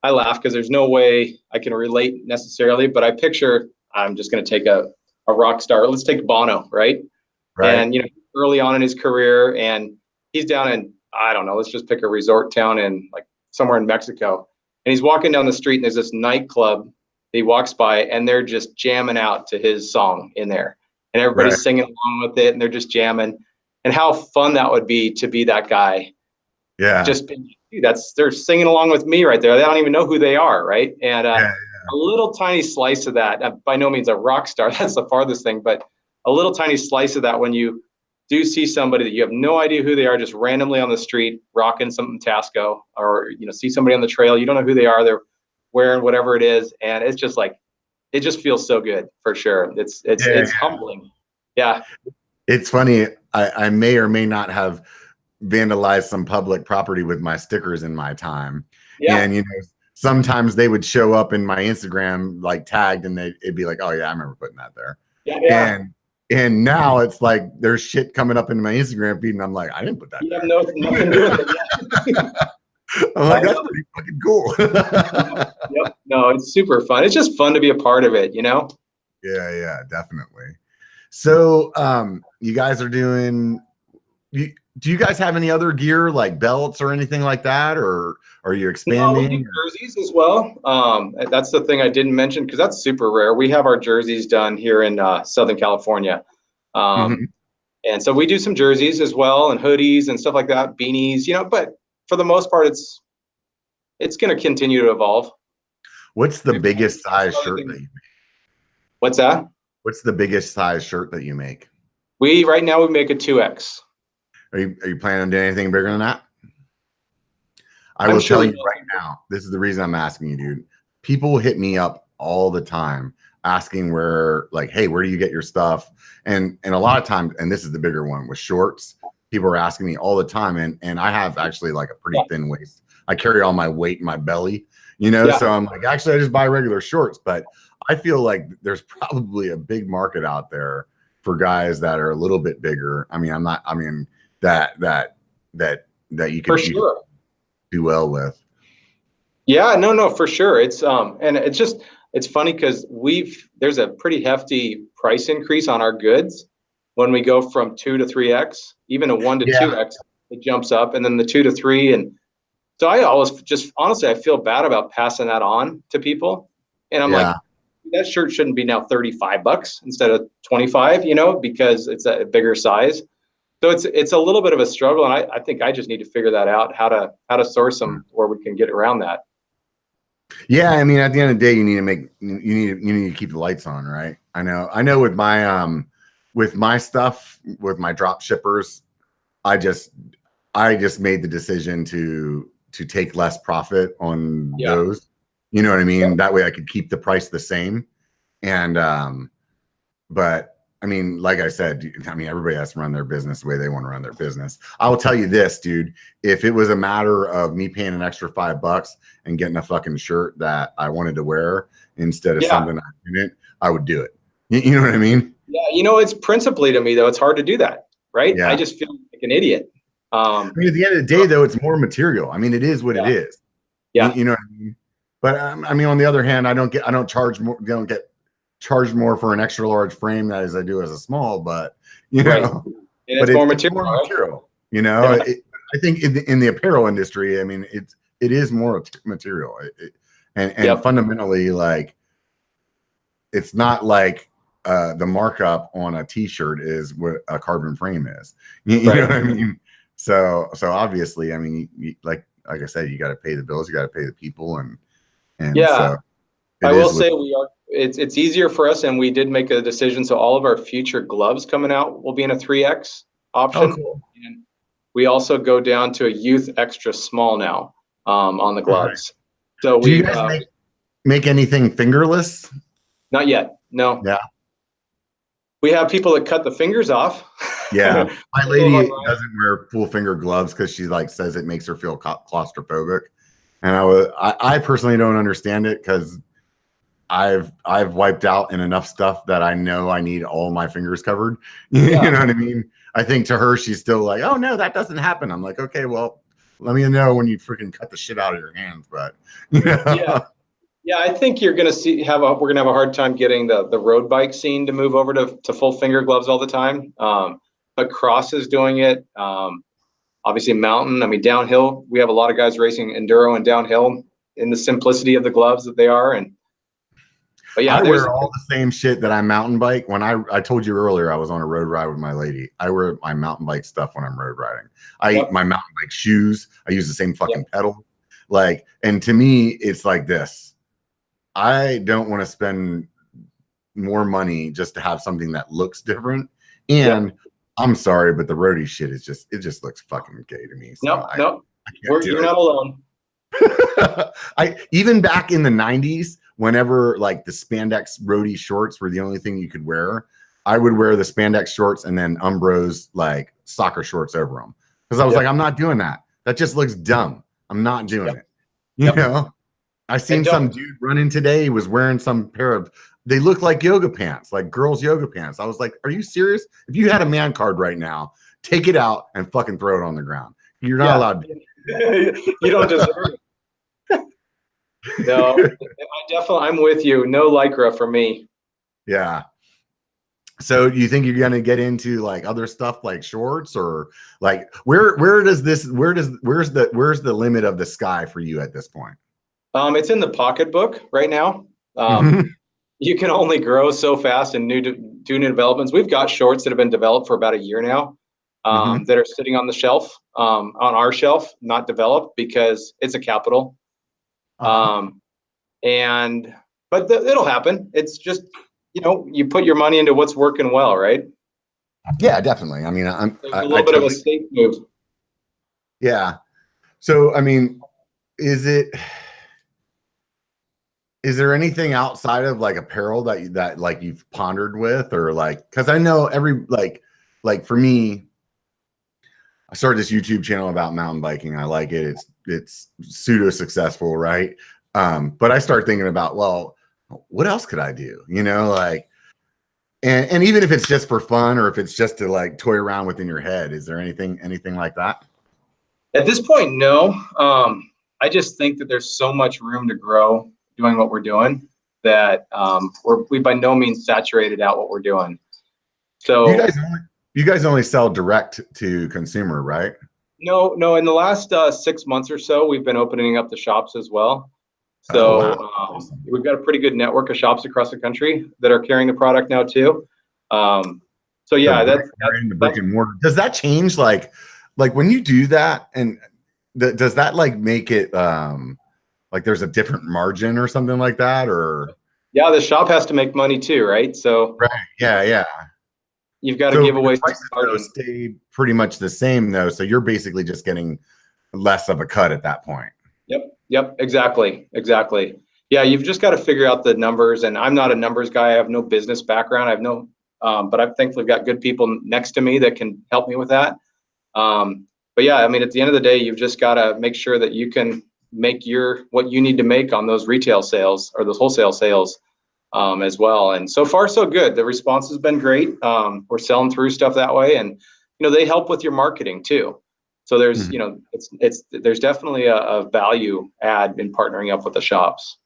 I laugh because there's no way I can relate necessarily, but I picture, I'm just going to take a rock star. Let's take Bono, right? And, you know, early on in his career, and he's down in, I don't know, let's just pick a resort town in like somewhere in Mexico. And he's walking down the street and there's this nightclub that he walks by and they're just jamming out to his song in there. And everybody's singing along with it and they're just jamming. And how fun that would be to be that guy. Yeah. Just they're singing along with me right there. They don't even know who they are, right? And a little tiny slice of that, by no means a rock star, that's the farthest thing, but a little tiny slice of that when you do see somebody that you have no idea who they are, just randomly on the street rocking something Tasco, or you know, see somebody on the trail, you don't know who they are, they're wearing whatever it is, and it's just like, it just feels so good for sure. It's humbling. Yeah. It's funny. I may or may not have vandalized some public property with my stickers in my time. Yeah. And you know, sometimes they would show up in my Instagram like tagged, and it'd be like, "Oh yeah, I remember putting that there." Yeah. And now it's like there's shit coming up into my Instagram feed, and I'm like, I didn't put that there. You have nothing to do with it. I'm like, that's pretty fucking cool. Yep. No, it's super fun. It's just fun to be a part of it, you know? Yeah, definitely. So you guys are doing, do you guys have any other gear like belts or anything like that, or are you expanding? No, we do jerseys as well. That's the thing I didn't mention because that's super rare. We have our jerseys done here in Southern California. And so we do some jerseys as well, and hoodies and stuff like that, beanies, you know, but for the most part, it's going to continue to evolve. What's the biggest size shirt that you make? What's that? What's the biggest size shirt that you make? Right now we make a 2X. Are you planning on doing anything bigger than that? I will tell you right now, this is the reason I'm asking you, dude. People hit me up all the time asking where, like, hey, where do you get your stuff? And a lot of times, and this is the bigger one with shorts, people are asking me all the time. And I have actually like a pretty thin waist. I carry all my weight in my belly, you know? So I'm like, actually, I just buy regular shorts. But I feel like there's probably a big market out there for guys that are a little bit bigger. I mean, that you can do well with. Yeah, no, for sure. It's and it's funny because there's a pretty hefty price increase on our goods when we go from 2 to 3X, even a 1 to 2X, it jumps up, and then the 2 to 3. And so I always just, honestly, I feel bad about passing that on to people. And I'm like, that shirt shouldn't be now $35 instead of 25, you know, because it's a bigger size. So it's a little bit of a struggle, and I think I just need to figure that out, how to source them where we can get around that. Yeah, I mean, at the end of the day, you need to keep the lights on, right? I know with my stuff, with my drop shippers, I just made the decision to take less profit on those. You know what I mean? That way I could keep the price the same. And but I mean, like I said, I mean, everybody has to run their business the way they want to run their business. I will tell you this, dude, if it was a matter of me paying an extra $5 and getting a fucking shirt that I wanted to wear instead of something I didn't, I would do it. You know what I mean? Yeah. You know, it's principally to me though, it's hard to do that. Right. Yeah. I just feel like an idiot. I mean, at the end of the day though, it's more material. I mean, it is what it is. Yeah. You know what I mean? But I mean, on the other hand, I don't get charged more for an extra large frame as I do as a small, but you know, and it's more material. You know, I think in the apparel industry, I mean, it is more material, and fundamentally, like, it's not like the markup on a t-shirt is what a carbon frame is. You know what I mean? So obviously, I mean, like I said, you got to pay the bills, you got to pay the people, and so I will say it's easier for us, and we did make a decision. So all of our future gloves coming out will be in a 3X option. Oh, cool. And we also go down to a youth extra small now on the gloves. Right. So do you guys make anything fingerless? Not yet. No. Yeah. We have people that cut the fingers off. Yeah. My lady doesn't wear full finger gloves because she like says it makes her feel claustrophobic. And I personally don't understand it because I've wiped out in enough stuff that I know I need all my fingers covered. You know what I mean? I think to her, she's still like, oh no, that doesn't happen. I'm like, okay, well, let me know when you freaking cut the shit out of your hands. But yeah, I think you're gonna we're gonna have a hard time getting the road bike scene to move over to full finger gloves all the time. But Cross is doing it. Obviously mountain, I mean, downhill, we have a lot of guys racing enduro and downhill in the simplicity of the gloves that they are. But yeah, I wear all the same shit that I mountain bike. When I told you earlier, I was on a road ride with my lady. I wear my mountain bike stuff when I'm road riding. My mountain bike shoes. I use the same fucking pedal. Like, and to me, it's like this. I don't want to spend more money just to have something that looks different. And I'm sorry, but the roadie shit is it just looks fucking gay to me. So you're not alone. Even back in the 90s, whenever like the spandex roadie shorts were the only thing you could wear, I would wear the spandex shorts and then Umbro's like soccer shorts over them. Because I was like, I'm not doing that. That just looks dumb. I'm not doing it. You know? I seen some dude running today. He was wearing some pair of, they look like yoga pants, like girls' yoga pants. I was like, are you serious? If you had a man card right now, take it out and fucking throw it on the ground. You're not allowed to. You don't deserve it. No, I'm with you. No Lycra for me. Yeah. So you think you're gonna get into like other stuff like shorts, or like where's the limit of the sky for you at this point? It's in the pocketbook right now. You can only grow so fast and do new developments. We've got shorts that have been developed for about a year now that are sitting on the shelf, on our shelf, not developed because it's a capital. But it'll happen. It's just, you put your money into what's working well, right? Yeah, definitely. I mean, a little bit of a safe move. Yeah. So, I mean, is there anything outside of like apparel that like you've pondered with, or like, because I know like for me, I started this YouTube channel about mountain biking. I like it. It's pseudo successful, right? But I start thinking about, well, what else could I do? Like, and even if it's just for fun, or if it's just to like toy around within your head, is there anything like that? At this point, no. I just think that there's so much room to grow doing what we're doing that we by no means saturated out what we're doing. So you guys only sell direct to consumer, right? No. In the last 6 months or so, we've been opening up the shops as well. So we've got a pretty good network of shops across the country that are carrying the product now too. So yeah, that's the brick and mortar. Does that change like when you do that, and does that like make it like there's a different margin or something like that, or? Yeah, the shop has to make money too, right? So right, yeah. You've got to give away. Prices stay pretty much the same though, so you're basically just getting less of a cut at that point. Yep, exactly. Yeah, you've just got to figure out the numbers, and I'm not a numbers guy. I have no business background. I have no but I've thankfully got good people next to me that can help me with that. But yeah, I mean, at the end of the day, you've just got to make sure that you can make what you need to make on those retail sales or those wholesale sales as well. And so far, so good. The response has been great. We're selling through stuff that way, and they help with your marketing too. So there's there's definitely a value add in partnering up with the shops.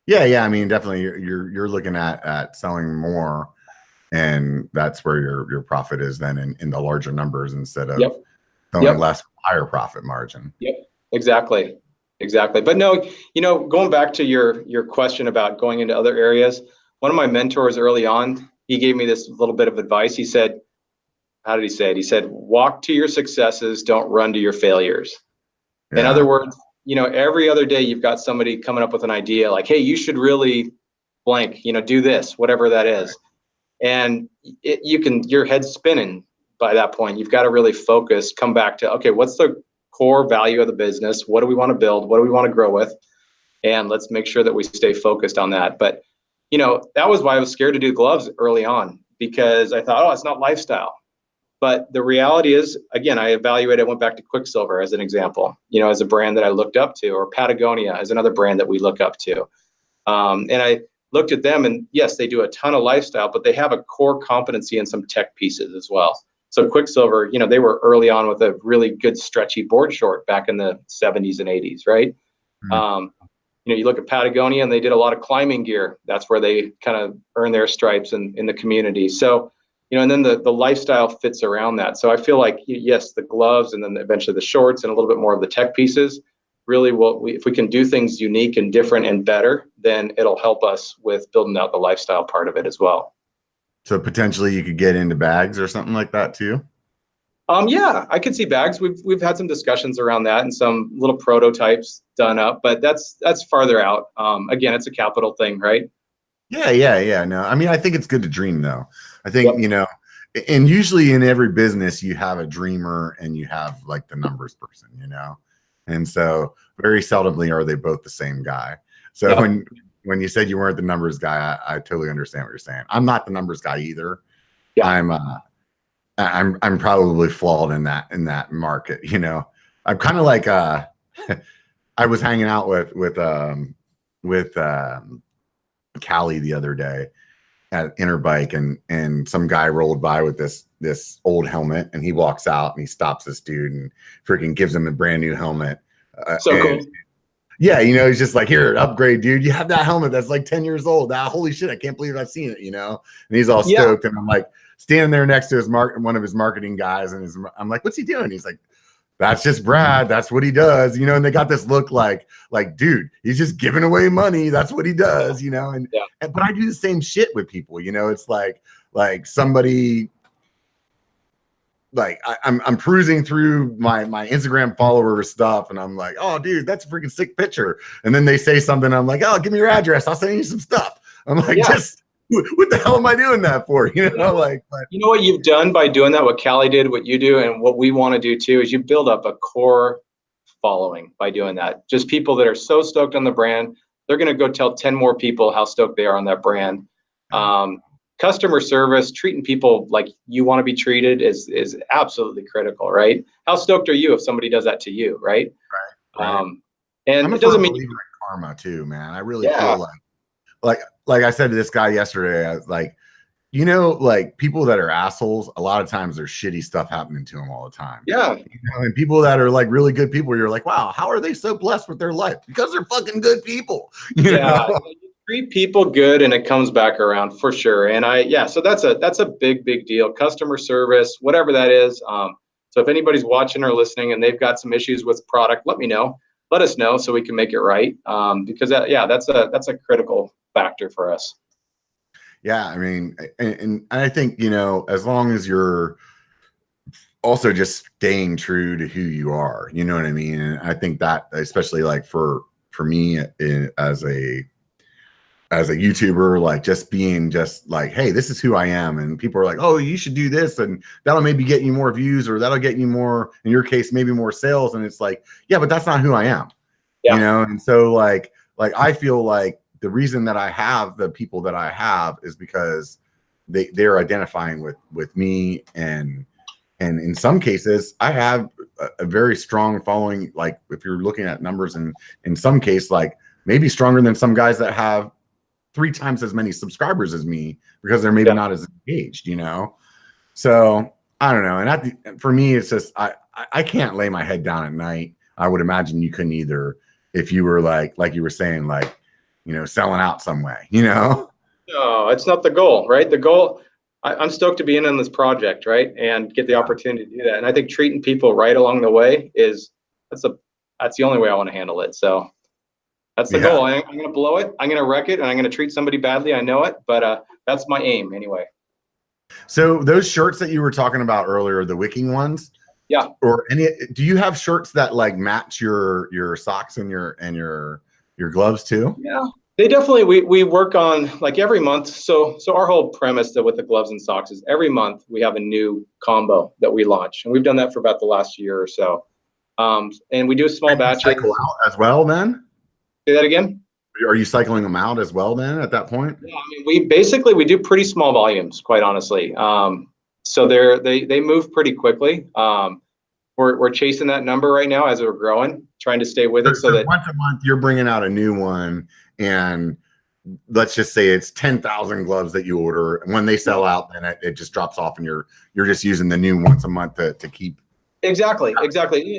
Yeah. I mean, definitely, you're looking at selling more, and that's where your profit is then in the larger numbers instead of selling less, higher profit margin. Yep, exactly. But no, going back to your question about going into other areas, one of my mentors early on, he gave me this little bit of advice. He said, how did he say it? He said, walk to your successes, don't run to your failures. Yeah. In other words, every other day you've got somebody coming up with an idea like, hey, you should really blank, do this, whatever that is. And your head's spinning by that point. You've got to really focus, come back to, okay, what's the core value of the business? What do we want to build? What do we want to grow with? And let's make sure that we stay focused on that. But, that was why I was scared to do gloves early on, because I thought, it's not lifestyle. But the reality is, again, I went back to Quicksilver as an example, as a brand that I looked up to, or Patagonia as another brand that we look up to. And I looked at them, and yes, they do a ton of lifestyle, but they have a core competency in some tech pieces as well. So Quicksilver, they were early on with a really good stretchy board short back in the 70s and 80s, right? Mm-hmm. You look at Patagonia, and they did a lot of climbing gear. That's where they kind of earn their stripes in the community. So, and then the lifestyle fits around that. So I feel like, yes, the gloves and then eventually the shorts and a little bit more of the tech pieces, really if we can do things unique and different and better, then it'll help us with building out the lifestyle part of it as well. So potentially you could get into bags or something like that too? Yeah, I could see bags. We've had some discussions around that and some little prototypes done up, but that's farther out. Again, it's a capital thing, right? Yeah. No, I mean, I think it's good to dream though. I think, and usually in every business you have a dreamer and you have like the numbers person, and so very seldomly are they both the same guy. So when you said you weren't the numbers guy, I totally understand what you're saying. I'm not the numbers guy either. Yeah. I'm probably flawed in that market. I'm kind of like I was hanging out with Callie the other day at Interbike, and some guy rolled by with this old helmet, and he walks out and he stops this dude and freaking gives him a brand new helmet. So cool. Yeah, he's just like, here, upgrade, dude. You have that helmet that's like 10 years old. Holy shit, I can't believe I've seen it, And he's all stoked, and I'm like standing there next to one of his marketing guys, and I'm like, what's he doing? He's like, that's just Brad. That's what he does, and they got this look like, dude, he's just giving away money. That's what he does, but I do the same shit with people, it's like somebody, like I'm cruising through my Instagram follower stuff, and I'm like, oh dude, that's a freaking sick picture. And then they say something, I'm like, oh, give me your address, I'll send you some stuff. I'm like, just what the hell am I doing that for? But what you've done by doing that, what Callie did, what you do, and what we want to do too, is you build up a core following by doing that. Just people that are so stoked on the brand, they're going to go tell 10 more people how stoked they are on that brand. Customer service, treating people like you want to be treated is absolutely critical, right? How stoked are you if somebody does that to you, right? Right. And it doesn't mean in karma too, man. I really feel like I said to this guy yesterday, I was like, like people that are assholes, a lot of times there's shitty stuff happening to them all the time. Yeah. And people that are like really good people, you're like, wow, how are they so blessed with their life? Because they're fucking good people. You know? Treat people good and it comes back around for sure. And so that's a big deal. Customer service, whatever that is. So if anybody's watching or listening and they've got some issues with product, let us know so we can make it right. Because that's a critical factor for us. Yeah, I mean, and I think, as long as you're also just staying true to who you are, you know what I mean? And I think that, especially like for me as a YouTuber, like just being just like, hey, this is who I am. And people are like, oh, you should do this. And that'll maybe get you more views, or that'll get you more, in your case, maybe more sales. And it's like, yeah, but that's not who I am, And so like, I feel like the reason that I have the people that I have is because they're identifying with me, and in some cases I have a very strong following. Like if you're looking at numbers, and in some case, like maybe stronger than some guys that have 3 times as many subscribers as me, because they're maybe not as engaged, you know? So I don't know. And for me, it's just, I can't lay my head down at night. I would imagine you couldn't either, if you were like you were saying, like, you know, selling out some way, you know? No, it's not the goal, right? The goal, I'm stoked to be in on this project, right? And get the opportunity to do that. And I think treating people right along the way that's the only way I want to handle it. So that's the goal. I'm going to blow it. I'm going to wreck it, and I'm going to treat somebody badly. I know it, but that's my aim anyway. So those shirts that you were talking about earlier, the wicking ones, or do you have shirts that like match your socks and your gloves too? Yeah, they definitely, we work on like every month. So our whole premise with the gloves and socks is every month we have a new combo that we launch, and we've done that for about the last year or so. And we do small batches. Cycle out as well then? Say that again? Are you cycling them out as well then at that point? Yeah, I mean, we do pretty small volumes, quite honestly. So they move pretty quickly. We're chasing that number right now as we're growing, trying to stay with it. So that once a month you're bringing out a new one, and let's just say it's 10,000 gloves that you order, and when they sell out, then it just drops off, and you're just using the new once a month to keep. Exactly.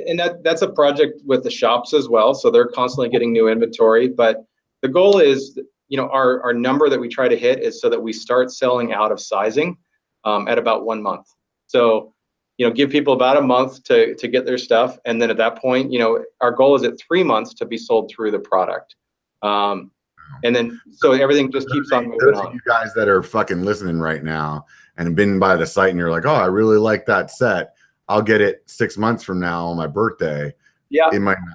And that's a project with the shops as well. So they're constantly getting new inventory. But the goal is, you know, our number that we try to hit is so that we start selling out of sizing at about 1 month. So, you know, give people about a month to get their stuff. And then at that point, you know, our goal is at 3 months to be sold through the product. And then so everything just keeps on moving on. You guys that are fucking listening right now and have been by the site, and you're like, oh, I really like that set. I'll get it 6 months from now on my birthday. Yeah,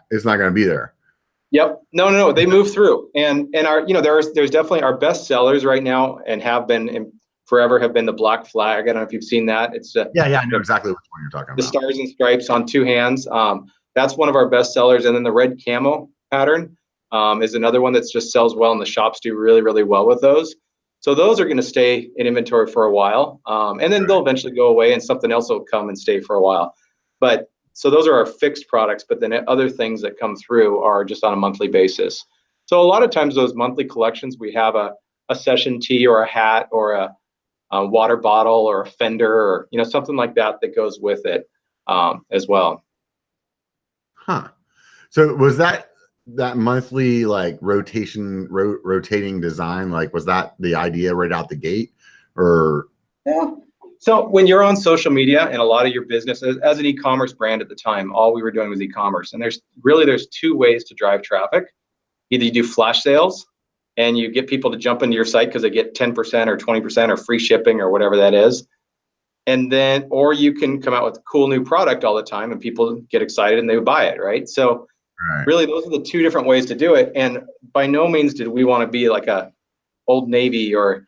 it's not going to be there. Yep. No. They move through, and our, you know, there's definitely our best sellers right now, and have been forever, have been the Black Flag. I don't know if you've seen that. It's I know exactly which one you're talking about. The stars and stripes on 2 hands. That's one of our best sellers, and then the red camo pattern is another one that just sells well, and the shops do really, really well with those. So those are going to stay in inventory for a while, and then they'll eventually go away, and something else will come and stay for a while. But so those are our fixed products, but then other things that come through are just on a monthly basis. So a lot of times those monthly collections, we have a session tee or a hat or a water bottle or a fender, or, you know, something like that goes with it as well. Huh. So was that monthly like rotating design, like, was that the idea right out the gate, or? Yeah. So when you're on social media, and a lot of your business as an e-commerce brand at the time, all we were doing was e-commerce, and there's 2 ways to drive traffic. Either you do flash sales and you get people to jump into your site because they get 10% or 20% or free shipping or whatever that is, and then, or you can come out with a cool new product all the time and people get excited and they buy it, right? So really, those are the 2 different ways to do it. And by no means did we want to be like a Old Navy or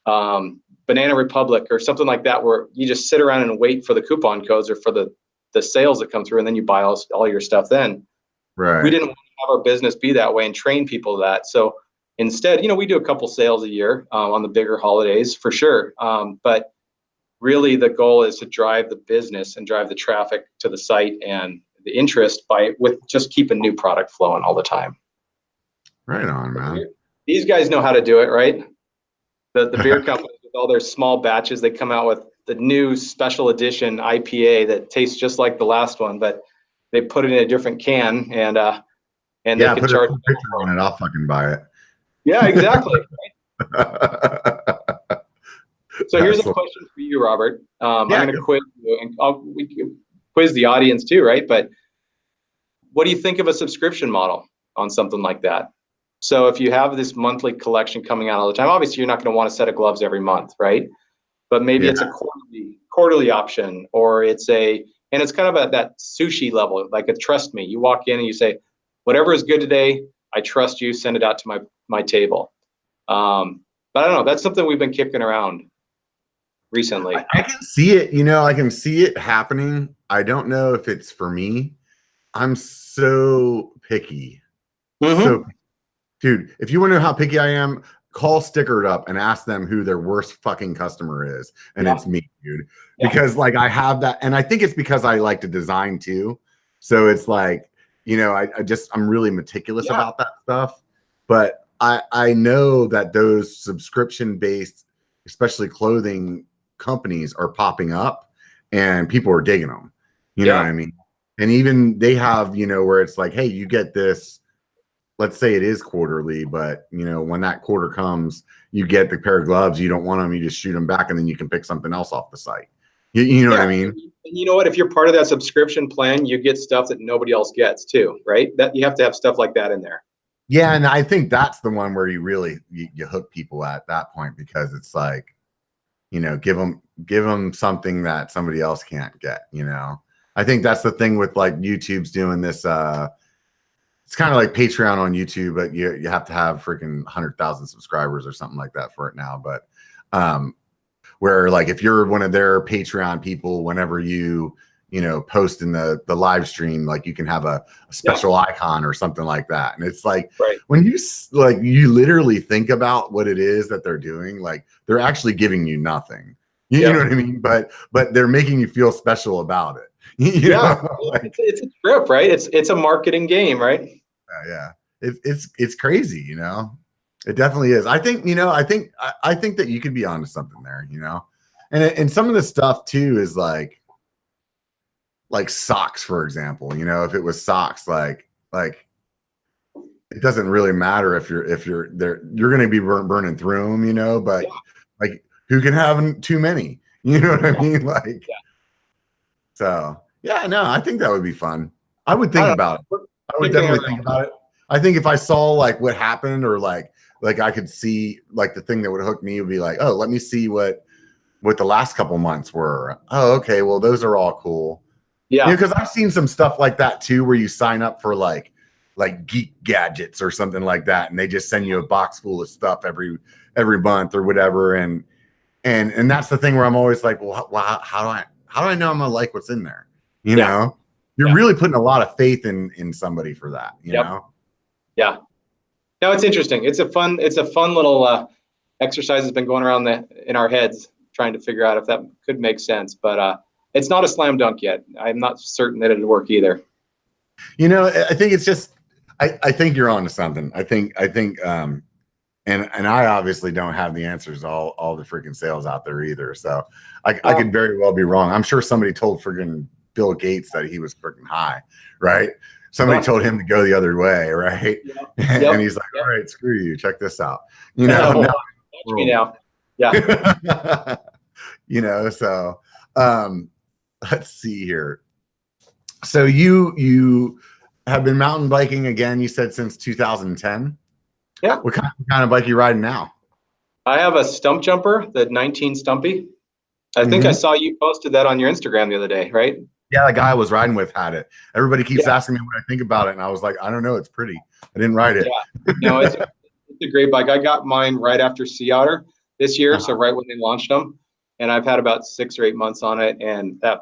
Banana Republic or something like that, where you just sit around and wait for the coupon codes or for the sales that come through, and then you buy all your stuff then. Right. We didn't want to have our business be that way and train people that. So instead, you know, we do a couple sales a year on the bigger holidays for sure. But really the goal is to drive the business and drive the traffic to the site and the interest with just keeping new product flowing all the time. Right on, man. These guys know how to do it, right? The beer companies with all their small batches, they come out with the new special edition IPA that tastes just like the last one, but they put it in a different can, and they can charge a picture on it. I'll fucking buy it. Yeah, exactly. So here's a question for you, Robert. I'm going to quiz you, and we can quiz the audience too, right? But what do you think of a subscription model on something like that? So if you have this monthly collection coming out all the time, obviously you're not going to want a set of gloves every month, right? But maybe it's a quarterly option, or it's kind of at that sushi level, like a trust me. You walk in and you say, whatever is good today, I trust you, send it out to my table. But I don't know, that's something we've been kicking around recently. I can see it, you know, I can see it happening. I don't know if it's for me. I'm so picky. So, dude, if you want to know how picky I am, call Stickered up and ask them who their worst fucking customer is, and it's me, dude. Yeah. Because like I have that, and I think it's because I like to design too. So it's like, you know, I'm really meticulous about that stuff. But I know that those subscription-based, especially clothing companies, are popping up, and people are digging them. You know what I mean? And even they have, you know, where it's like, hey, you get this. Let's say it is quarterly, but you know, when that quarter comes, you get the pair of gloves. You don't want them, you just shoot them back, and then you can pick something else off the site. You know what I mean? And you know what? If you're part of that subscription plan, you get stuff that nobody else gets too, right? That you have to have stuff like that in there. Yeah, and I think that's the one where you really you hook people at that point, because it's like, you know, give them something that somebody else can't get. You know, I think that's the thing with like YouTube's doing this. It's kind of like Patreon on YouTube, but you have to have freaking 100,000 subscribers or something like that for it now. But where like if you're one of their Patreon people, whenever you know, post in the live stream, like you can have a special icon or something like that. And it's like, when you literally think about what it is that they're doing, like they're actually giving you nothing. You know what I mean? But they're making you feel special about it. You know? Like, it's a trip, right? It's a marketing game, right? Yeah. It's crazy, you know. It definitely is. I think, you know, I think that you could be onto something there, you know. And some of the stuff too is like socks, for example. You know, if it was socks, like it doesn't really matter if you're there, you're going to be burning through them, you know. But like, who can have too many? You know what I mean? Like, so yeah, no, I think that would be fun. I would think about it. I would definitely think about it. I think if I saw like what happened, or like I could see like the thing that would hook me would be like, oh, let me see what the last couple months were. Oh, okay, well those are all cool. Yeah, you know, because I've seen some stuff like that too, where you sign up for like Geek Gadgets or something like that, and they just send you a box full of stuff every month or whatever. And that's the thing where I'm always like, well, how do I know I'm gonna like what's in there? You know, you're really putting a lot of faith in somebody for that. You know? Yeah. No, it's interesting. It's a fun little exercise that's been going around in our heads, trying to figure out if that could make sense. But it's not a slam dunk yet. I'm not certain that it'd work either. You know, I think it's just, I think you're on to something. I think and I obviously don't have the answers to all the freaking sales out there either. So I could very well be wrong. I'm sure somebody told freaking Bill Gates that he was freaking high, right? Somebody told him to go the other way, right? And he's like, all right, screw you. Check this out. You know, watch me now. Yeah. You know, so let's see here. So you have been mountain biking again, you said, since 2010? Yeah. What kind of bike are you riding now? I have a stump jumper, the 19 Stumpy. I think I saw you posted that on your Instagram the other day, right? Yeah, the guy I was riding with had it. Everybody keeps asking me what I think about it, and I was like, I don't know, it's pretty. I didn't ride it. Yeah. No, it's a great bike. I got mine right after Sea Otter this year, so right when they launched them, and I've had about 6 or 8 months on it, and that's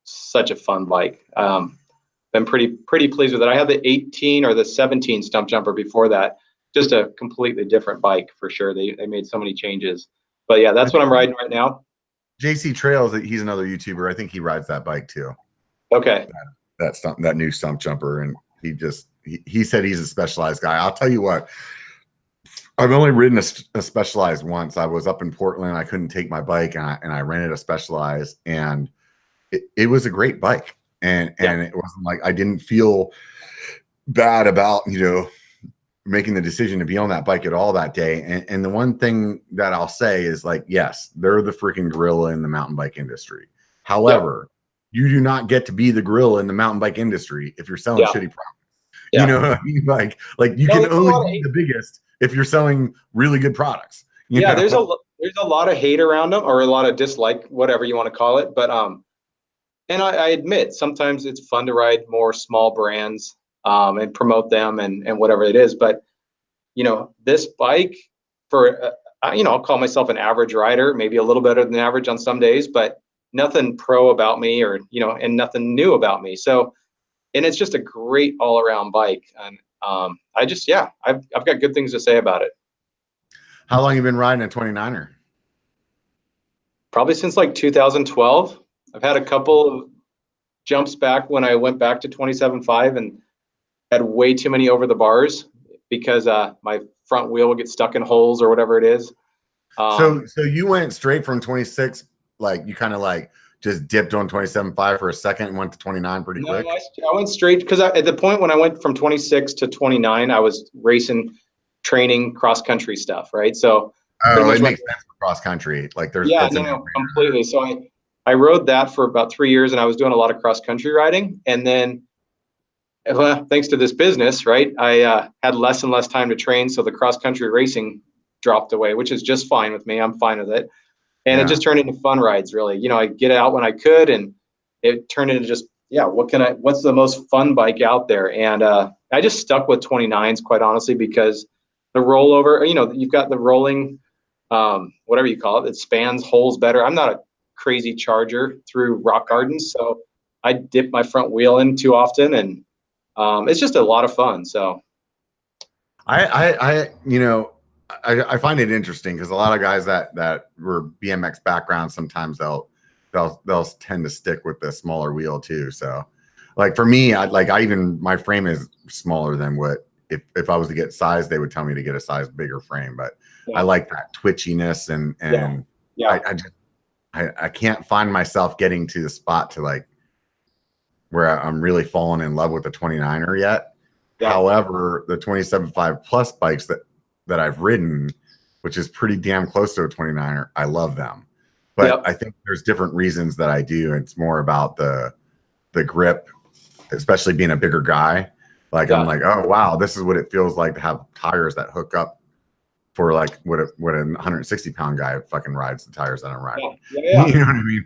such a fun bike. Been pretty pleased with it. I had the 18 or the 17 stump jumper before that. Just a completely different bike for sure. They made so many changes. But yeah, that's what I'm riding right now. JC Trails, he's another YouTuber. I think he rides that bike too. Okay. That new stump jumper, and he said he's a Specialized guy. I'll tell you what, I've only ridden a Specialized once. I was up in Portland. I couldn't take my bike, and I rented a Specialized, and it was a great bike. And it wasn't like, I didn't feel bad about, you know, making the decision to be on that bike at all that day. And the one thing that I'll say is, like, yes, they're the freaking gorilla in the mountain bike industry. However, you do not get to be the gorilla in the mountain bike industry if you're selling shitty products. You know what I mean? Like you can only be the biggest if you're selling really good products. You know? There's a lot of hate around them, or a lot of dislike, whatever you want to call it. But and I admit, sometimes it's fun to ride more small brands and promote them and whatever it is. But, you know, this bike, for, you know, I'll call myself an average rider, maybe a little better than average on some days, but nothing pro about me, or, you know, and nothing new about me. So, and it's just a great all around bike. And I've got good things to say about it. How long you been riding a 29er? Probably since like 2012. I've had a couple of jumps back when I went back to 27.5 and had way too many over the bars because my front wheel would get stuck in holes or whatever it is. So you went straight from 26, like you kind of like just dipped on 27.5 for a second and went to 29 pretty quick? I went straight because at the point when I went from 26 to 29, I was racing, training, cross country stuff, right? So it makes sense for cross country. Like there's completely. So I rode that for about 3 years, and I was doing a lot of cross country riding, and then thanks to this business, right, I had less and less time to train, so the cross country racing dropped away, which is just fine with me. I'm fine with it. And it just turned into fun rides, really. You know, I get out when I could, and it turned into just, what's the most fun bike out there? And I just stuck with 29s, quite honestly, because the rollover, you know, you've got the rolling, whatever you call it spans holes better. I'm not a crazy charger through rock gardens, so I dip my front wheel in too often, and it's just a lot of fun. So I find it interesting because a lot of guys that were BMX backgrounds, sometimes they'll tend to stick with the smaller wheel too. So like for me, my frame is smaller than what if I was to get size, they would tell me to get a size bigger frame, but I like that twitchiness and I can't find myself getting to the spot to like where I'm really falling in love with the 29er yet. Yeah. However, the 27.5 plus bikes that I've ridden, which is pretty damn close to a 29er, I love them. But I think there's different reasons that I do. It's more about the grip, especially being a bigger guy. Like I'm like, oh wow, this is what it feels like to have tires that hook up for like what a 160-pound guy fucking rides the tires that I'm riding. Yeah. You know what I mean?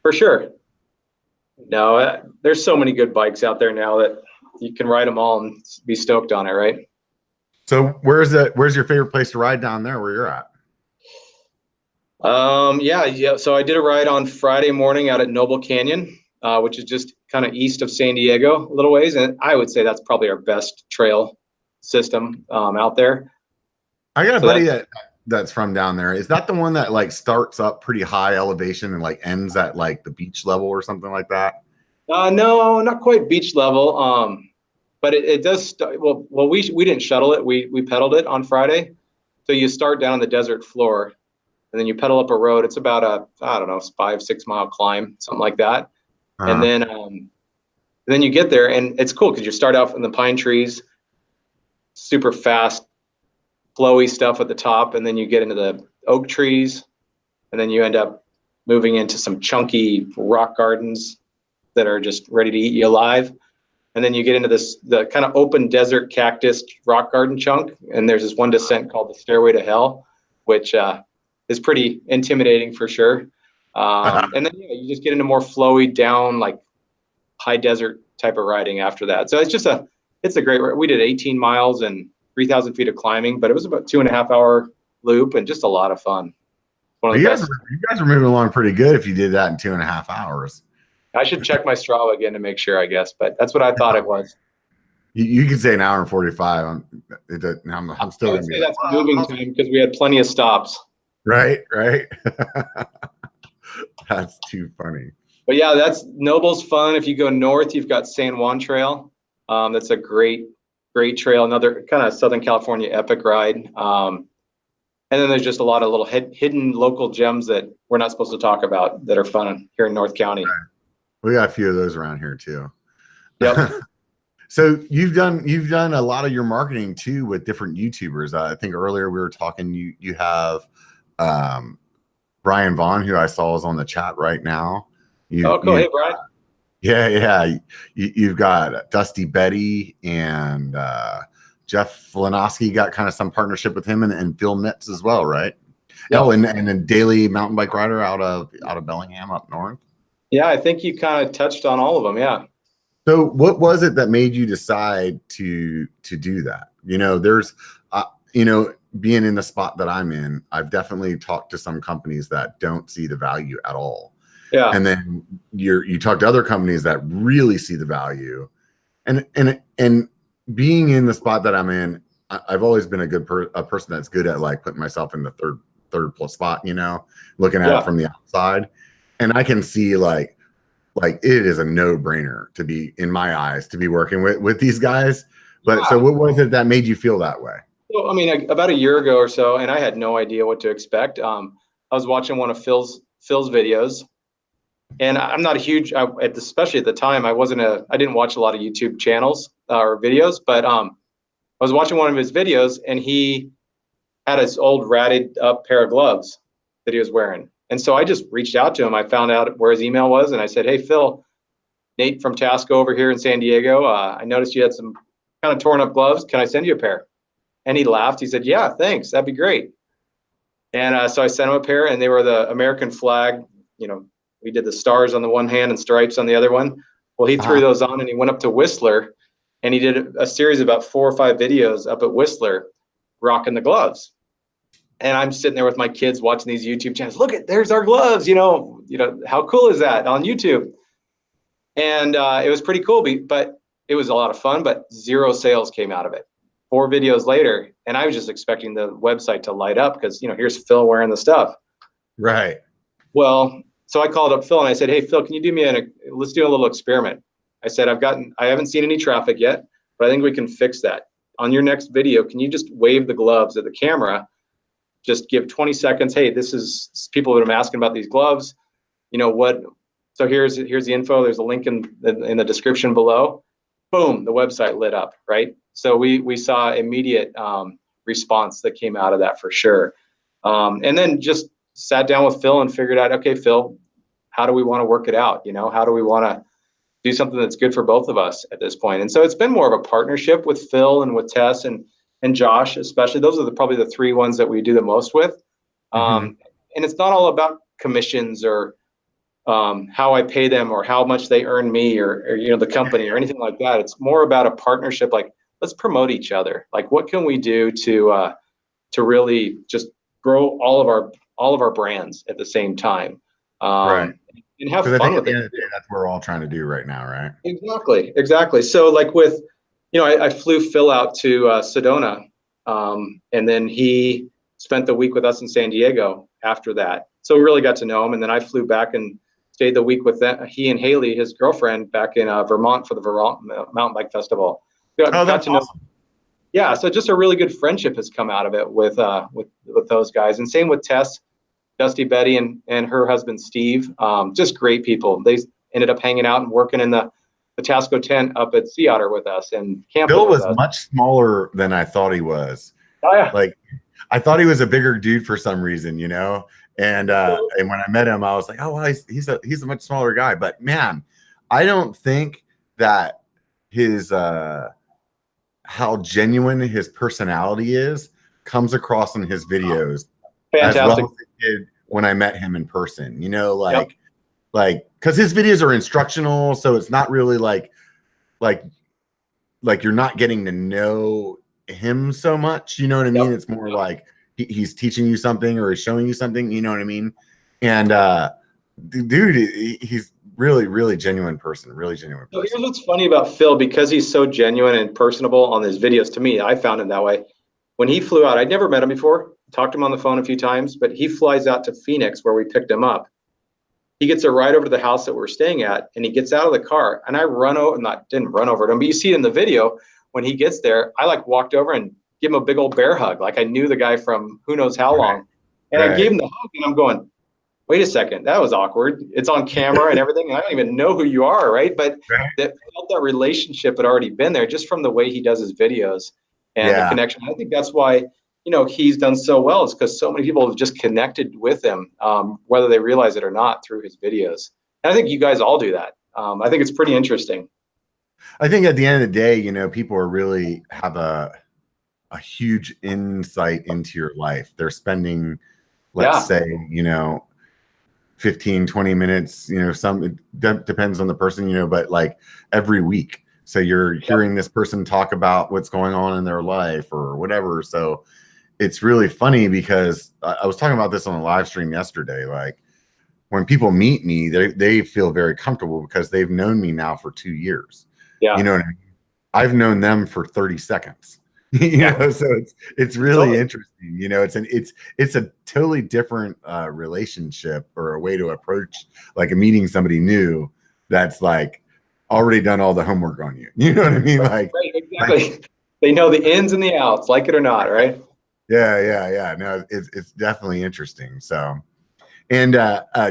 For sure. No, there's so many good bikes out there now that you can ride them all and be stoked on it, right? So where's your favorite place to ride down there where you're at? So I did a ride on Friday morning out at Noble Canyon, which is just kind of east of San Diego a little ways, and I would say that's probably our best trail system out there. I got a buddy that's from down there. Is that the one that like starts up pretty high elevation and like ends at like the beach level or something like that? No, not quite beach level. But it does. Well, we didn't shuttle it. We pedaled it on Friday. So you start down the desert floor, and then you pedal up a road. It's about a 5-6 mile climb, something like that. And then you get there, and it's cool because you start out in the pine trees, super fast, flowy stuff at the top, and then you get into the oak trees, and then you end up moving into some chunky rock gardens that are just ready to eat you alive. And then you get into the kind of open desert cactus rock garden chunk, and there's this one descent called the Stairway to Hell, which is pretty intimidating for sure. And then you just get into more flowy down, like high desert type of riding after that. So it's a great ride. We did 18 miles and 3,000 feet of climbing, but it was about 2.5 hour loop and just a lot of fun. You guys are moving along pretty good if you did that in 2.5 hours. I should check my Strava again to make sure, I guess, but that's what I thought it was. You could say an hour and 45. I'm still going to be. That's moving time because we had plenty of stops. Right. That's too funny. But yeah, that's Noble's fun. If you go north, you've got San Juan Trail. That's a great trail. Another kind of Southern California epic ride. And then there's just a lot of little hidden local gems that we're not supposed to talk about that are fun here in North County. Right. We got a few of those around here too. Yep. So you've done a lot of your marketing too with different YouTubers. I think earlier we were talking. You have Brian Vaughn, who I saw is on the chat right now. Cool. Hey, Brian. Yeah. You've got Dusty Betty and Jeff Flanowski got kind of some partnership with him and Phil Nitz as well, right? Yep. Oh, and a daily mountain bike rider out of Bellingham up north. Yeah, I think you kind of touched on all of them. Yeah. So what was it that made you decide to do that? You know, there's, being in the spot that I'm in, I've definitely talked to some companies that don't see the value at all. Yeah. And then you talk to other companies that really see the value, and being in the spot that I'm in, I've always been a person that's good at like putting myself in the third plus spot, looking at it from the outside, and I can see like it is a no-brainer to be, in my eyes, to be working with these guys. But so what was it that made you feel that way? Well, I mean, about a year ago or so, and I had no idea what to expect. I was watching one of Phil's videos, and I'm not a huge, especially at the time, I didn't watch a lot of YouTube channels or videos, but I was watching one of his videos, and he had his old ratted up pair of gloves that he was wearing. And so I just reached out to him. I found out where his email was, and I said, "Hey, Phil, Nate from Tasco over here in San Diego. I noticed you had some kind of torn up gloves. Can I send you a pair?" And he laughed. He said, "Yeah, thanks. That'd be great." And so I sent him a pair, and they were the American flag. We did the stars on the one hand and stripes on the other one. Well, he threw those on, and he went up to Whistler, and he did a series of about 4 or 5 videos up at Whistler rocking the gloves. And I'm sitting there with my kids watching these YouTube channels. Look there's our gloves. How cool is that on YouTube? And it was pretty cool, but it was a lot of fun, but 0 sales came out of it. 4 videos later, and I was just expecting the website to light up because, here's Phil wearing the stuff. Right. Well, so I called up Phil and I said, "Hey, Phil, can you do me let's do a little experiment." I said, I haven't seen any traffic yet, but I think we can fix that. On your next video, can you just wave the gloves at the camera? Just give 20 seconds. Hey, people have been asking about these gloves. So here's the info. There's a link in the description below. Boom, the website lit up, right? So we saw immediate response that came out of that for sure. And then just sat down with Phil and figured out, okay, Phil, how do we want to work it out? How do we want to do something that's good for both of us at this point? And so it's been more of a partnership with Phil and with Tess and Josh, especially. Those are probably the 3 ones that we do the most with. And it's not all about commissions or how I pay them or how much they earn me or the company or anything like that. It's more about a partnership. Like, let's promote each other. Like, what can we do to really just grow all of our brands at the same time? Right. And have fun with it. At the end of the day, that's what we're all trying to do right now, right? Exactly. So like with, I flew Phil out to Sedona, and then he spent the week with us in San Diego after that. So we really got to know him. And then I flew back and stayed the week with he and Haley, his girlfriend, back in Vermont for the Vermont Mountain Bike Festival. That's awesome. Yeah, so just a really good friendship has come out of it with those guys. And same with Tess, Dusty Betty, and her husband Steve. Just great people. They ended up hanging out and working in the Tasco tent up at Sea Otter with us and camping. Bill was much smaller than I thought he was. Oh yeah. Like, I thought he was a bigger dude for some reason, And when I met him, I was like, oh, well, he's a much smaller guy. But man, I don't think that his how genuine his personality comes across in his videos. Fantastic. As well as it did when I met him in person. Because his videos are instructional, so it's not really like you're not getting to know him so much. You know what I mean? It's more like he's teaching you something or he's showing you something. You know what I mean? And dude, he's really, really genuine person. Really genuine person. So here's what's funny about Phil, because he's so genuine and personable on his videos. To me, I found him that way. When he flew out, I'd never met him before. Talked to him on the phone a few times, but he flies out to Phoenix where we picked him up. He gets a ride over to the house that we're staying at, and he gets out of the car, and I didn't run over to him, but you see it in the video. When he gets there, I walked over and give him a big old bear hug. Like I knew the guy from who knows how long. And I gave him the hug, and I'm going, wait a second, that was awkward. It's on camera and everything, and I don't even know who you are, right? But that relationship had already been there just from the way he does his videos and the connection. I think that's why he's done so well, is because so many people have just connected with him, whether they realize it or not, through his videos. And I think you guys all do that. I think it's pretty interesting. I think at the end of the day, people are really have a huge insight into your life. They're spending, let's say, 15, 20 minutes, it depends on the person, but like every week. So you're hearing this person talk about what's going on in their life or whatever. So it's really funny because I was talking about this on a live stream yesterday. Like when people meet me, they feel very comfortable because they've known me now for 2 years. Yeah. You know what I mean? I've known them for 30 seconds. So it's really interesting. It's a totally different relationship or a way to approach like a meeting somebody new that's like already done all the homework on you. You know what I mean? Right, exactly. They know the ins and the outs, like it or not, right? Yeah. No, it's definitely interesting. So, and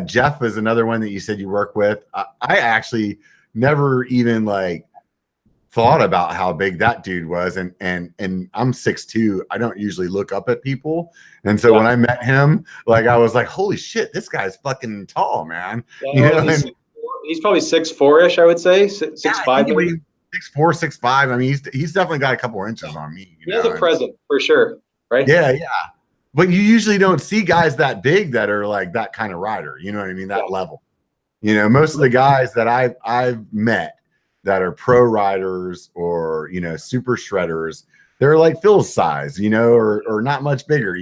Jeff is another one that you said you work with. I actually never even like thought about how big that dude was, and I'm 6'2". I don't usually look up at people, and so when I met him, like I was like, holy shit, this guy's fucking tall, man. He's probably 6'4" ish, I would say, 6'5". 6'4", 6'5". I mean, he's definitely got a couple of inches on me. He has a present for sure, right? Yeah. But you usually don't see guys that big that are like that kind of rider. You know what I mean? That level. Most of the guys that I've met that are pro riders or super shredders, they're like Phil's size, or not much bigger.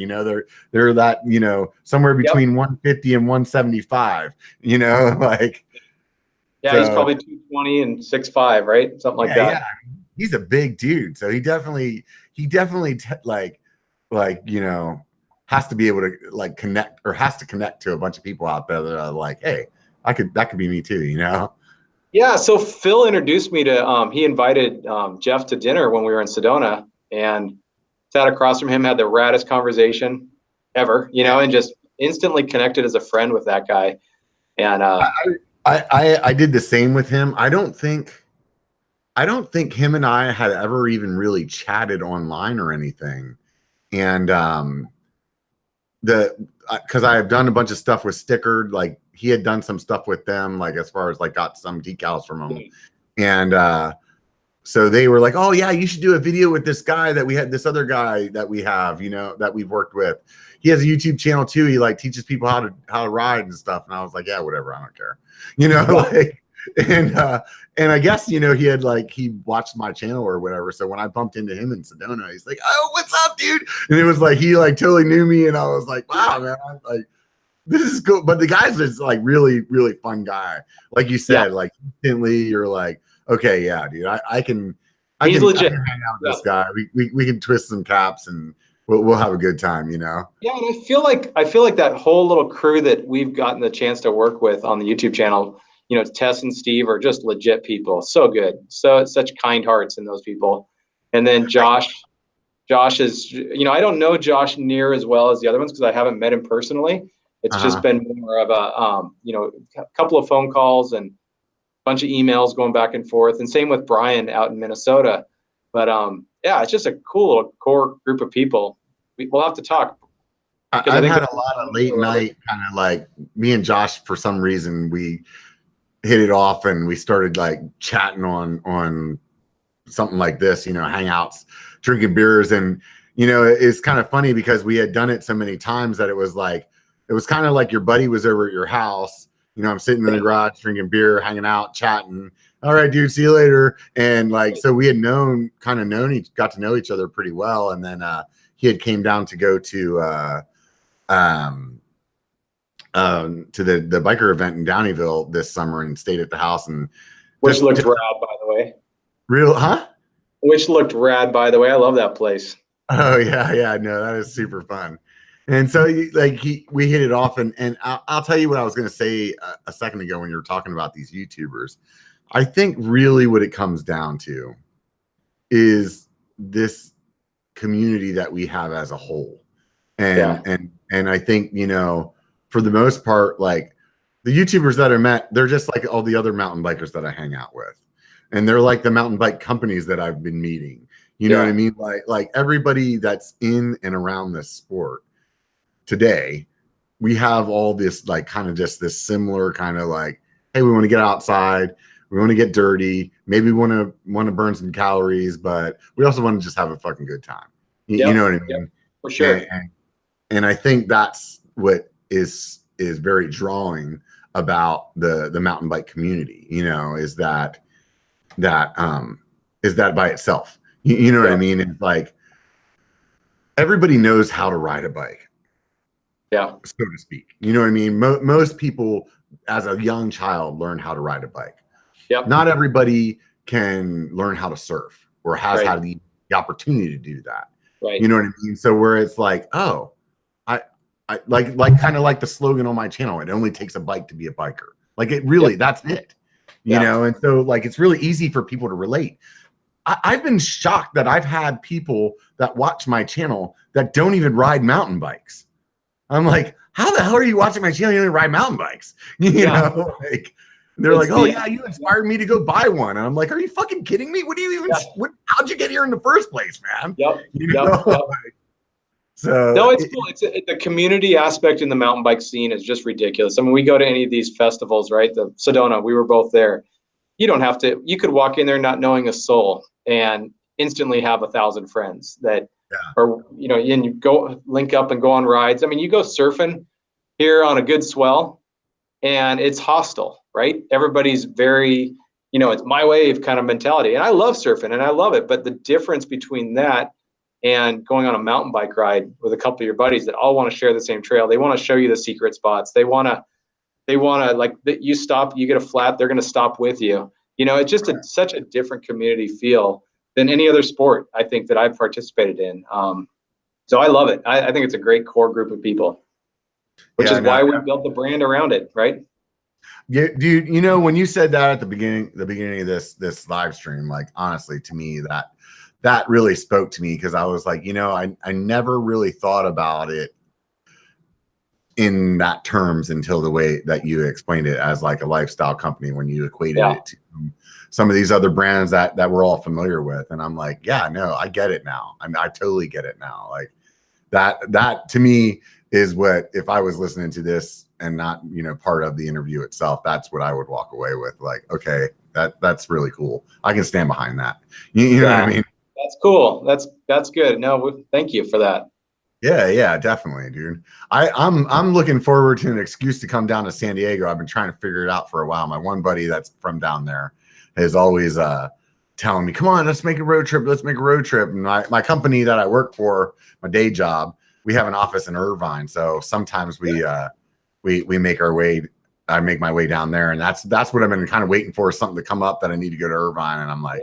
They're that somewhere between 150 and 175. Like. Yeah, he's probably 220 and 6'5", right? Something like that. Yeah, he's a big dude, so he definitely has to be able to like connect, or has to connect to a bunch of people out there that are like, hey, that could be me too, Yeah, so Phil introduced me to he invited Jeff to dinner when we were in Sedona, and sat across from him, had the raddest conversation ever, and just instantly connected as a friend with that guy. And I did the same with him. I don't think him and I had ever even really chatted online or anything. And because I have done a bunch of stuff with Stickered, like he had done some stuff with them, like as far as like got some decals from them. And so they were like, oh yeah, you should do a video with this guy that we had, this other guy that we have, that we've worked with. He has a YouTube channel too. He like teaches people how to ride and stuff. And I was like, yeah, whatever, I don't care. Like, and I guess, he had like, he watched my channel or whatever. So when I bumped into him in Sedona, he's like, oh, what's up, dude? And it was like, he like totally knew me. And I was like, wow, man, like, this is cool. But the guy's just like really, really fun guy. Like you said, like instantly you're like, okay, yeah, dude, I can legit. hang out with this guy. We can twist some caps and we'll have a good time, Yeah, and I feel like that whole little crew that we've gotten the chance to work with on the YouTube channel, Tess and Steve are just legit people. So good. So such kind hearts in those people. And then Josh is, I don't know Josh near as well as the other ones because I haven't met him personally. It's just been more of a couple of phone calls and a bunch of emails going back and forth. And same with Brian out in Minnesota. But yeah, it's just a cool little core group of people. We'll have to talk. I've had a lot of late night kind of like me and Josh, for some reason, we hit it off and we started like chatting on something like this, hangouts, drinking beers. And, it's kind of funny because we had done it so many times that it was kind of like your buddy was over at your house. I'm sitting in the garage drinking beer, hanging out, chatting. All right, dude, see you later. And like, so we had got to know each other pretty well. And then he had came down to go to the biker event in Downeyville this summer and stayed at the house, and which looked rad, by the way. Which looked rad, by the way. I love that place. Oh yeah, no, that is super fun. And so we hit it off, and I'll tell you what I was going to say a second ago when you were talking about these YouTubers. I think really what it comes down to is this community that we have as a whole. And I think, for the most part, like the YouTubers that I met, they're just like all the other mountain bikers that I hang out with. And they're like the mountain bike companies that I've been meeting. You know what I mean? Like everybody that's in and around this sport today, we have all this like kind of just this similar kind of like, hey, we want to get outside, we want to get dirty, maybe we want to burn some calories, but we also want to just have a fucking good time. You know what I mean? Yep, for sure. And I think that's what is very drawing about the mountain bike community, is that by itself. You know what I mean? It's like everybody knows how to ride a bike. Yeah, so to speak. You know what I mean? Most people as a young child learn how to ride a bike. Yep. Not everybody can learn how to surf or has how to the opportunity to do that. Right. You know what I mean? So where it's like, oh, I like kind of like the slogan on my channel. It only takes a bike to be a biker. Like it really, that's it. You know, and so like it's really easy for people to relate. I've been shocked that I've had people that watch my channel that don't even ride mountain bikes. I'm like, how the hell are you watching my channel? You don't ride mountain bikes. You know, like they're like, oh yeah, you inspired me to go buy one. And I'm like, are you fucking kidding me? What do you even, how'd you get here in the first place, man? You know? Like, so no, it's cool. It's the community aspect in the mountain bike scene is just ridiculous. I mean, we go to any of these festivals, right? The Sedona, we were both there. You don't have to, you could walk in there not knowing a soul and instantly have 1,000 friends that are, you know, and you go link up and go on rides. I mean, you go surfing here on a good swell and it's hostile, right? Everybody's very, you know, it's my wave kind of mentality. And I love surfing and I love it. But the difference between that and going on a mountain bike ride with a couple of your buddies that all want to share the same trail, they want to show you the secret spots. They want to like you stop, you get a flat, they're going to stop with you. You know, it's just such a different community feel than any other sport I think that I've participated in. So I love it. I think it's a great core group of people, which is why we built the brand around it, right? Yeah, dude. You know, when you said that at the beginning of this live stream, like honestly, to me, that really spoke to me because I was like, you know, I never really thought about it in that terms until the way that you explained it as like a lifestyle company when you equated it to some of these other brands that we're all familiar with. And I'm like, yeah, no, I get it now. I mean, I totally get it now. Like that to me is what, if I was listening to this and not, you know, part of the interview itself, that's what I would walk away with. Like, okay, that's really cool. I can stand behind that. You know what I mean? That's cool. That's good. No, thank you for that. Yeah, definitely, dude. I'm looking forward to an excuse to come down to San Diego. I've been trying to figure it out for a while. My one buddy that's from down there is always telling me, come on, let's make a road trip. Let's make a road trip. And my company that I work for, my day job, we have an office in Irvine. So sometimes we make our way. I make my way down there, and that's what I've been kind of waiting for, something to come up that I need to go to Irvine. And I'm like,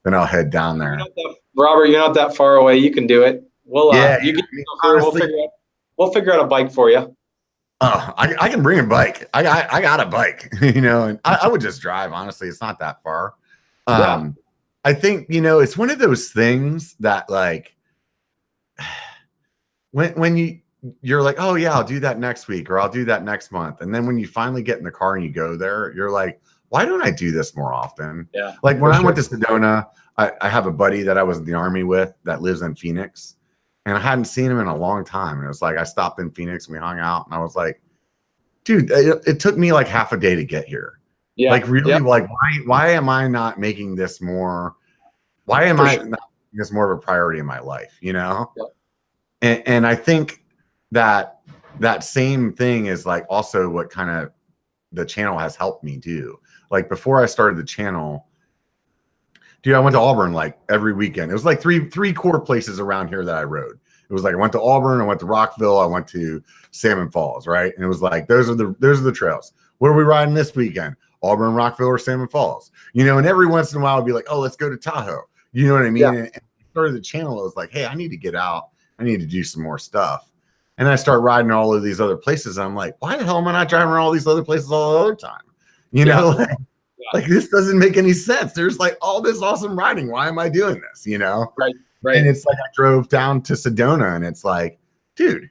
then I'll head down there. Robert, you're not that far away. You can do it. We'll you get honestly, we'll figure out a bike for you. Oh, I can bring a bike. I got a bike, you know, and I would just drive. Honestly, it's not that far. I think, you know, it's one of those things that like when you're like, oh yeah, I'll do that next week or I'll do that next month. And then when you finally get in the car and you go there, you're like, why don't I do this more often? Yeah. Like when I went to Sedona, I have a buddy that I was in the Army with that lives in Phoenix. And I hadn't seen him in a long time. And it was like, I stopped in Phoenix and we hung out. And I was like, dude, it took me like half a day to get here. Yeah. Like really, like why am I not making this more? Why am I not making this more of a priority in my life? You know? Yeah. And I think that same thing is like also what kind of the channel has helped me do. Like before I started the channel, dude, I went to Auburn like every weekend. It was like three core places around here that I rode. It was like I went to Auburn, I went to Rockville, I went to Salmon Falls, right? And it was like those are the trails. What are we riding this weekend? Auburn, Rockville, or Salmon Falls? You know, and every once in a while I'd be like, oh, let's go to Tahoe. You know what I mean? Yeah. And started the channel, I was like, hey, I need to get out. I need to do some more stuff. And I start riding all of these other places. And I'm like, why the hell am I not driving around all these other places all the other time? You know, like this doesn't make any sense. There's like all this awesome riding. Why am I doing this? You know? Right. And it's like I drove down to Sedona and it's like, dude,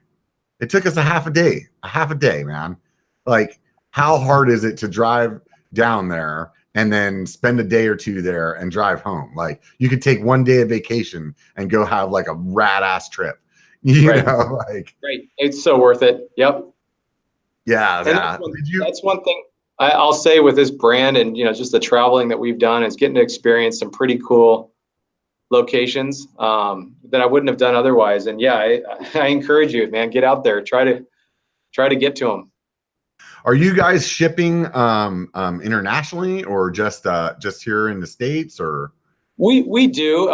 it took us a half a day, man. Like, how hard is it to drive down there and then spend a day or two there and drive home? Like, you could take one day of vacation and go have like a rad ass trip. You know, like it's so worth it. Yep. Yeah. That's one thing I'll say with this brand and, you know, just the traveling that we've done is getting to experience some pretty cool locations that I wouldn't have done otherwise. And yeah, I encourage you, man, get out there, try to get to them. Are you guys shipping internationally or just here in the States or? We do,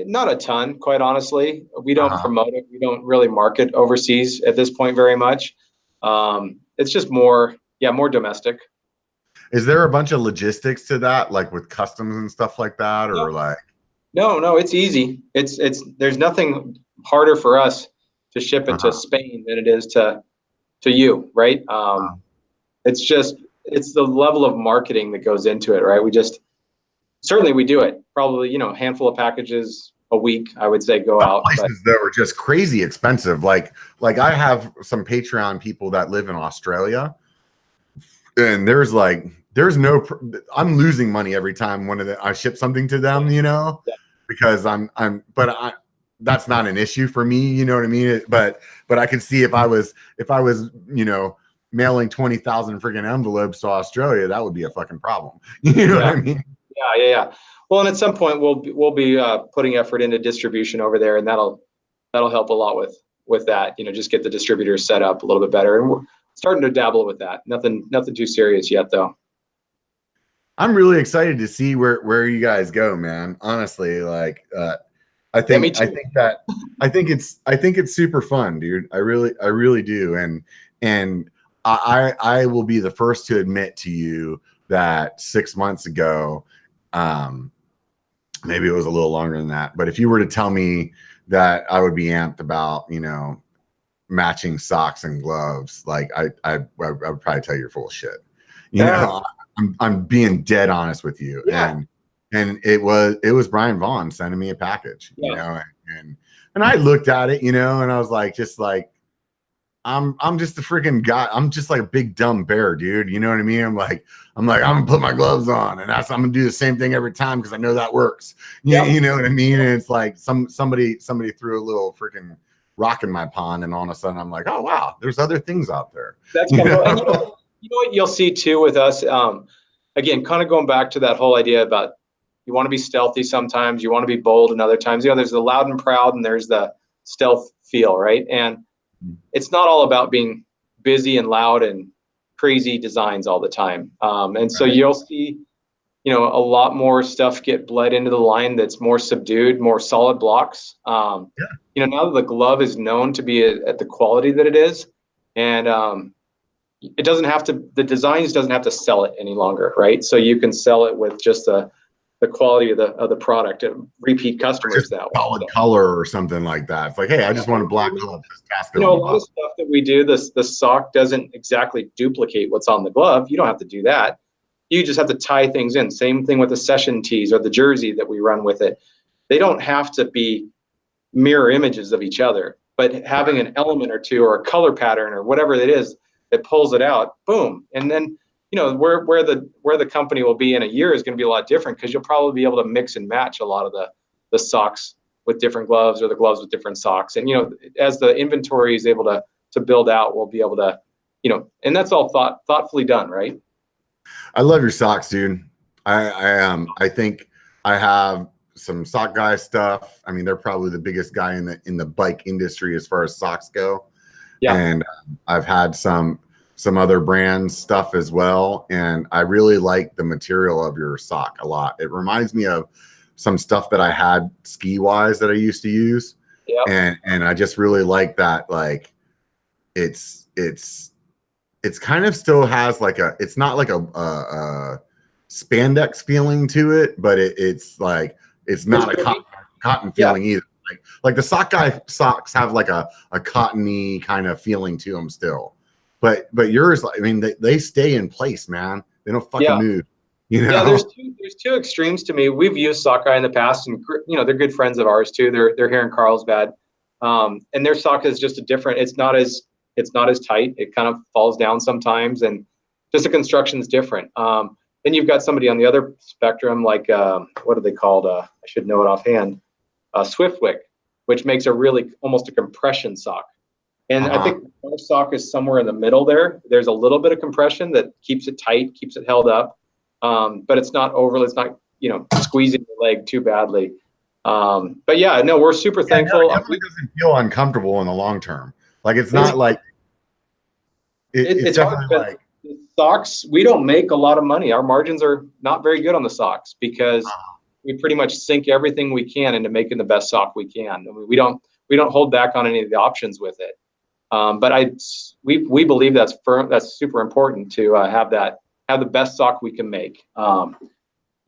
not a ton, quite honestly. We don't promote it. We don't really market overseas at this point very much. It's just more domestic. Is there a bunch of logistics to that, like with customs and stuff like that, or like? No, it's easy. There's nothing harder for us to ship it to Spain than it is to you, right? It's the level of marketing that goes into it, right? Certainly we do it. Probably, a handful of packages a week, I would say, go out. Places that were just crazy expensive. Like I have some Patreon people that live in Australia, and I'm losing money every time I ship something to them, because that's not an issue for me, you know what I mean? But I could see if I was, mailing 20,000 freaking envelopes to Australia, that would be a fucking problem. You know what I mean? Yeah. Well, and at some point we'll be putting effort into distribution over there, and that'll help a lot with that. Just get the distributors set up a little bit better, and we're starting to dabble with that. Nothing too serious yet, though. I'm really excited to see where you guys go, man. Honestly, I think it's super fun, dude. I really do, and I will be the first to admit to you that 6 months ago, maybe it was a little longer than that, but if you were to tell me that I would be amped about, matching socks and gloves, like I would probably tell you you're full of shit. I'm being dead honest with you. Yeah. And it was Brian Vaughn sending me a package, and I looked at it, and I was like, I'm just a freaking guy. I'm just like a big dumb bear, dude. You know what I mean? I'm like, I'm gonna put my gloves on, and I'm gonna do the same thing every time because I know that works. Yeah, you know what I mean? And it's like somebody threw a little freaking rock in my pond, and all of a sudden I'm like, oh wow, there's other things out there. That's kind of, you know what you'll see too with us. Again, kind of going back to that whole idea about you want to be stealthy sometimes, you want to be bold, and other times, there's the loud and proud, and there's the stealth feel, right? And it's not all about being busy and loud and crazy designs all the time. And so you'll see, a lot more stuff get bled into the line that's more subdued, more solid blocks. Now that the glove is known to be at the quality that it is, and it doesn't have to, the designs doesn't have to sell it any longer, right? So you can sell it with just the quality of the product and repeat customers that way. Solid color or something like that. It's like, hey, I just want a black glove. A lot of stuff that we do, the sock doesn't exactly duplicate what's on the glove. You don't have to do that. You just have to tie things in. Same thing with the session tees or the jersey that we run with it. They don't have to be mirror images of each other, but having an element or two or a color pattern or whatever it is that pulls it out, boom. And then where the company will be in a year is going to be a lot different, because you'll probably be able to mix and match a lot of the socks with different gloves or the gloves with different socks. And as the inventory is able to build out, we'll be able to, and that's all thoughtfully done, right? I love your socks, dude. I think I have some sock guy stuff. I mean, they're probably the biggest guy in the bike industry as far as socks go. Yeah. And I've had some other brands stuff as well, and I really like the material of your sock a lot. It reminds me of some stuff that I had ski wise that I used to use. Yeah. And I just really like that. Like it's kind of still has like it's not like a spandex feeling to it, but it's like, it's not a cotton feeling either. Like the sock guy socks have like a cottony kind of feeling to them still, but yours, I mean, they stay in place, man. They don't fucking move. Yeah, there's two extremes to me. We've used sock guy in the past, and they're good friends of ours too. They're here in Carlsbad, and their sock is just a different. It's not as tight. It kind of falls down sometimes, and just the construction's different. Then you've got somebody on the other spectrum, like what are they called? I should know it offhand. Swiftwick, which makes almost a compression sock. And I think our sock is somewhere in the middle there. There's a little bit of compression that keeps it tight, keeps it held up. But it's not overly, it's not, squeezing the leg too badly. But yeah, no, we're super thankful. No, it definitely doesn't feel uncomfortable in the long term. Like it's not like it's definitely like socks. We don't make a lot of money. Our margins are not very good on the socks because we pretty much sink everything we can into making the best sock we can. I mean, we don't hold back on any of the options with it. But we believe that's super important to have the best sock we can make.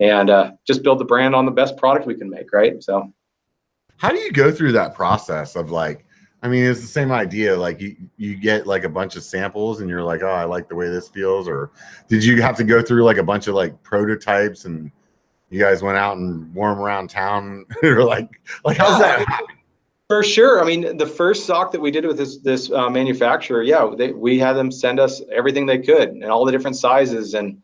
and just build the brand on the best product we can make, right? So how do you go through that process of like, I mean, it's the same idea. Like you get like a bunch of samples and you're like, oh, I like the way this feels. Or did you have to go through like a bunch of like prototypes and you guys went out and wore them around town? Or like how's that happen? For sure. I mean, the first sock that we did with this manufacturer, we had them send us everything they could and all the different sizes and,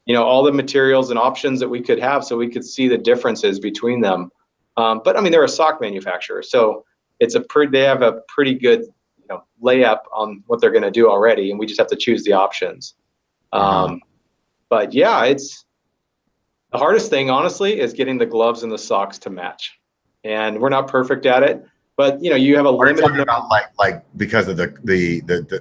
you know, all the materials and options that we could have so we could see the differences between them. But I mean, they're a sock manufacturer, so they have a pretty good, you know, layup on what they're going to do already, and we just have to choose the options. But yeah, it's the hardest thing, honestly, is getting the gloves and the socks to match, and we're not perfect at it. But you know, you have a limited number about like because of the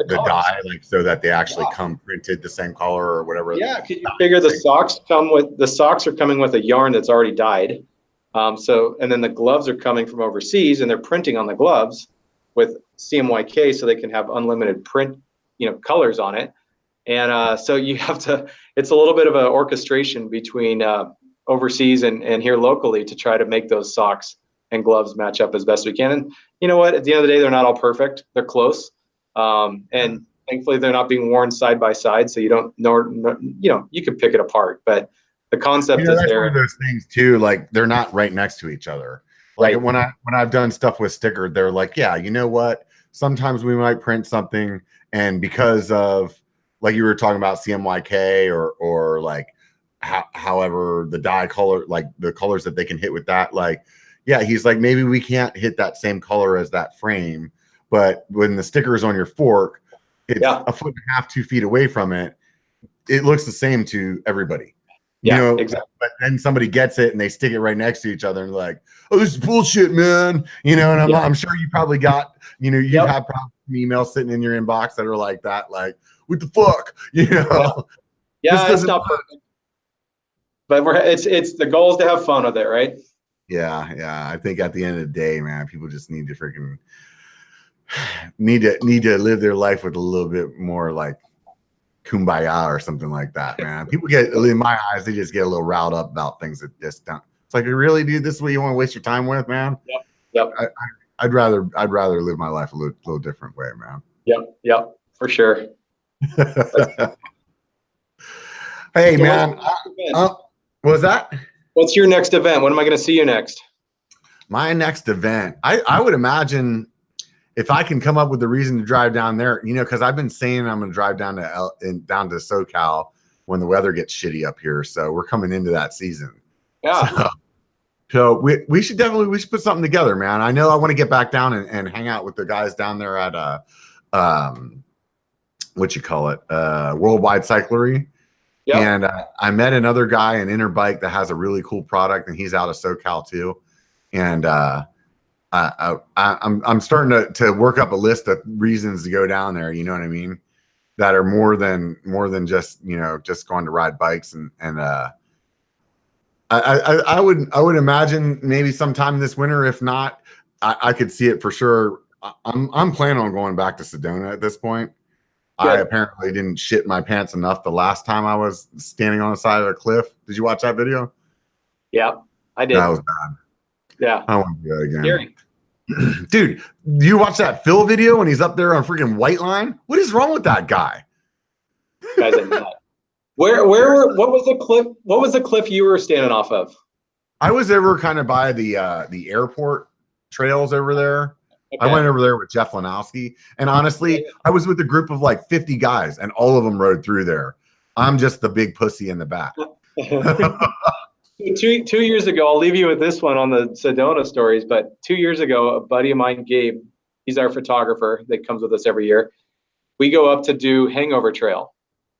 dye, like so that they actually come printed the same color or whatever. Yeah, because you figure the socks are coming with a yarn that's already dyed. And then the gloves are coming from overseas and they're printing on the gloves with CMYK so they can have unlimited print, you know, colors on it. And so you have to, it's a little bit of an orchestration between overseas and here locally to try to make those socks and gloves match up as best we can. And you know what, at the end of the day, they're not all perfect. They're close. And thankfully they're not being worn side by side. So you don't know, you know, you can pick it apart, but the concept is that's there. one of those things too. Like they're not right next to each other. Like when I've done stuff with sticker, they're like, yeah, you know what? Sometimes we might print something, and because of like you were talking about CMYK or like however the dye color, like the colors that they can hit with that, like yeah, he's like maybe we can't hit that same color as that frame, but when the sticker is on your fork, it's a foot and a half, 2 feet away from it. It looks the same to everybody. You know, exactly. But then somebody gets it and they stick it right next to each other and like, oh, this is bullshit, man. You know, and I'm sure you probably got, you know, you've had probably emails sitting in your inbox that are like that, like, what the fuck, you know? Yeah, it's not perfect. But it's the goal is to have fun with it, right? Yeah. I think at the end of the day, man, people just need to freaking need to live their life with a little bit more like kumbaya or something like that, man. People get, in my eyes, they just get a little riled up about things that just don't. It's like, really, dude, this is what you want to waste your time with, man? Yep. I'd rather live my life a little different way, man. Yep, for sure. Hey, so man, what was that? What's your next event? When am I going to see you next? My next event, I would imagine, if I can come up with a reason to drive down there, you know, because I've been saying I'm going to drive down to SoCal when the weather gets shitty up here. So we're coming into that season. Yeah. So we should put something together, man. I know I want to get back down and hang out with the guys down there at Worldwide Cyclery. Yep. And I met another guy in Interbike that has a really cool product, and he's out of SoCal too. And I'm starting to work up a list of reasons to go down there. You know what I mean? That are more than just, you know, just going to ride bikes and I would imagine maybe sometime this winter. If not, I could see it for sure. I'm planning on going back to Sedona at this point. Good. I apparently didn't shit my pants enough the last time I was standing on the side of a cliff. Did you watch that video? Yeah, I did. That was bad. Yeah. I want to do that again. Scary. Dude, you watch that Phil video when he's up there on freaking White Line? What is wrong with that guy? Guy's a nut. What was the cliff you were standing off of? I was over kind of by the airport trails over there. Okay. I went over there with Jeff Lanowski, and honestly, I was with a group of like 50 guys, and all of them rode through there. I'm just the big pussy in the back. 2 years ago, I'll leave you with this one on the Sedona stories, but 2 years ago, a buddy of mine, Gabe, he's our photographer that comes with us every year. We go up to do Hangover Trail.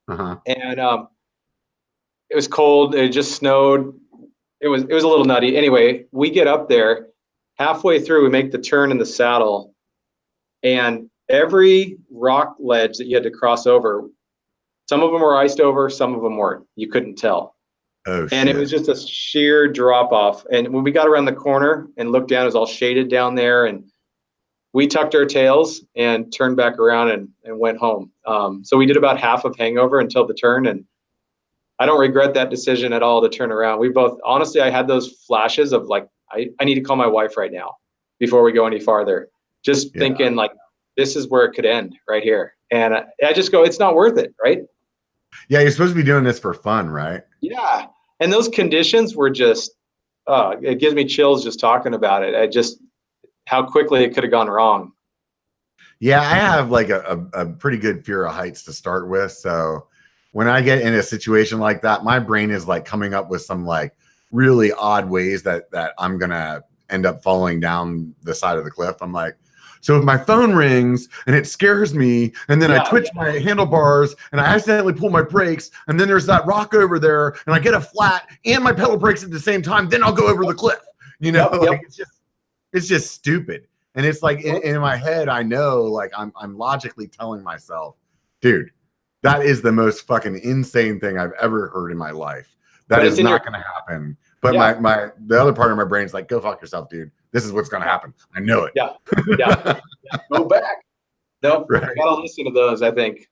And it was cold. It just snowed. It was a little nutty. Anyway, we get up there. Halfway through, we make the turn in the saddle, and every rock ledge that you had to cross over, some of them were iced over, some of them weren't. You couldn't tell. Oh, and it was just a sheer drop off. And when we got around the corner and looked down, it was all shaded down there. And we tucked our tails and turned back around and went home. So we did about half of Hangover until the turn. And I don't regret that decision at all to turn around. We both, honestly, I had those flashes of like, I need to call my wife right now before we go any farther. Just thinking like, this is where it could end right here. And I just go, it's not worth it, right? Yeah, you're supposed to be doing this for fun, right? Yeah. And those conditions were just, it gives me chills just talking about it. I just, how quickly it could have gone wrong. Yeah, I have like a pretty good fear of heights to start with. So when I get in a situation like that, my brain is like coming up with some like really odd ways that I'm gonna end up falling down the side of the cliff. I'm like, so if my phone rings and it scares me, and then I twitch my handlebars and I accidentally pull my brakes, and then there's that rock over there and I get a flat and my pedal brakes at the same time, then I'll go over the cliff. You know, like it's just stupid. And it's like in my head, I know, like I'm logically telling myself, dude, that is the most fucking insane thing I've ever heard in my life. That is not going to happen. But the other part of my brain's like, go fuck yourself, dude. This is what's going to happen. I know it. Yeah. Go back. No, right. I gotta listen to those, I think.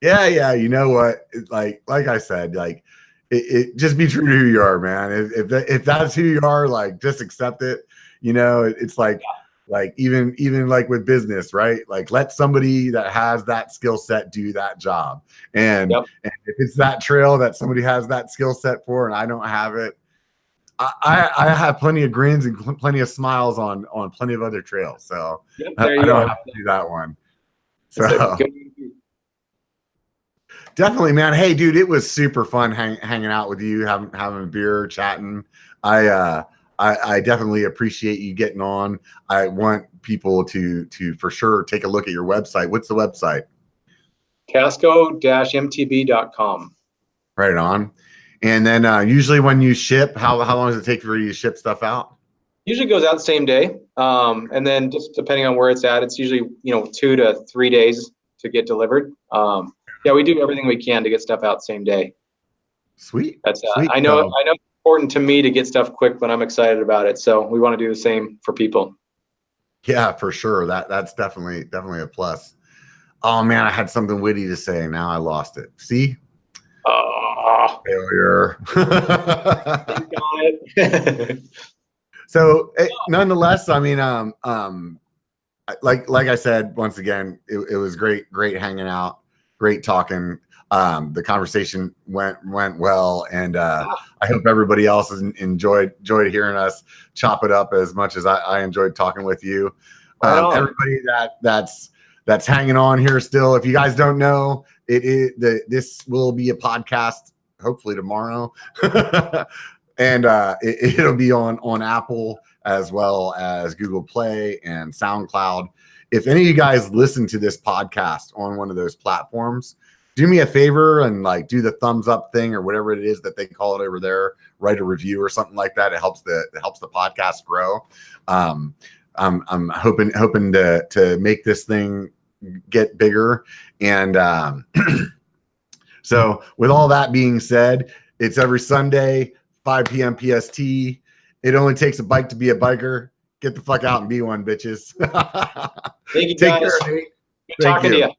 Yeah. You know what? Like I said, like it just be true to who you are, man. If that's who you are, like just accept it. You know, it's like, like even like with business, right? Like let somebody that has that skill set do that job. And if it's that trail that somebody has that skill set for, and I don't have it, I have plenty of grins and plenty of smiles on plenty of other trails. So I don't have to do that one. So definitely, man. Hey, dude, it was super fun hanging out with you, having a beer, chatting. I definitely appreciate you getting on. I want people to for sure take a look at your website. What's the website? Tasco-MTB.com. Right on. And then usually when you ship, how long does it take for you to ship stuff out? Usually goes out the same day. And then just depending on where it's at, it's usually 2 to 3 days to get delivered. We do everything we can to get stuff out same day. Sweet. That's I know it's important to me to get stuff quick when I'm excited about it. So we want to do the same for people. Yeah, for sure. That's definitely a plus. Oh man, I had something witty to say. Now I lost it. See? Failure. So nonetheless, I mean, like I said, once again, it was great hanging out, great talking. The conversation went well, and I hope everybody else has enjoyed hearing us chop it up as much as I enjoyed talking with you. Everybody that's hanging on here still, if you guys don't know, this will be a podcast hopefully tomorrow. And it'll be on Apple as well as Google Play and SoundCloud. If any of you guys listen to this podcast on one of those platforms, do me a favor and like do the thumbs up thing or whatever it is that they call it over there. Write a review or something like that. It helps the podcast grow. I'm hoping to make this thing get bigger. And so with all that being said, it's every Sunday, 5 p.m. PST. It only takes a bike to be a biker. Get the fuck out and be one, bitches. Thank you, guys. Take care, Nate. Good talking to you.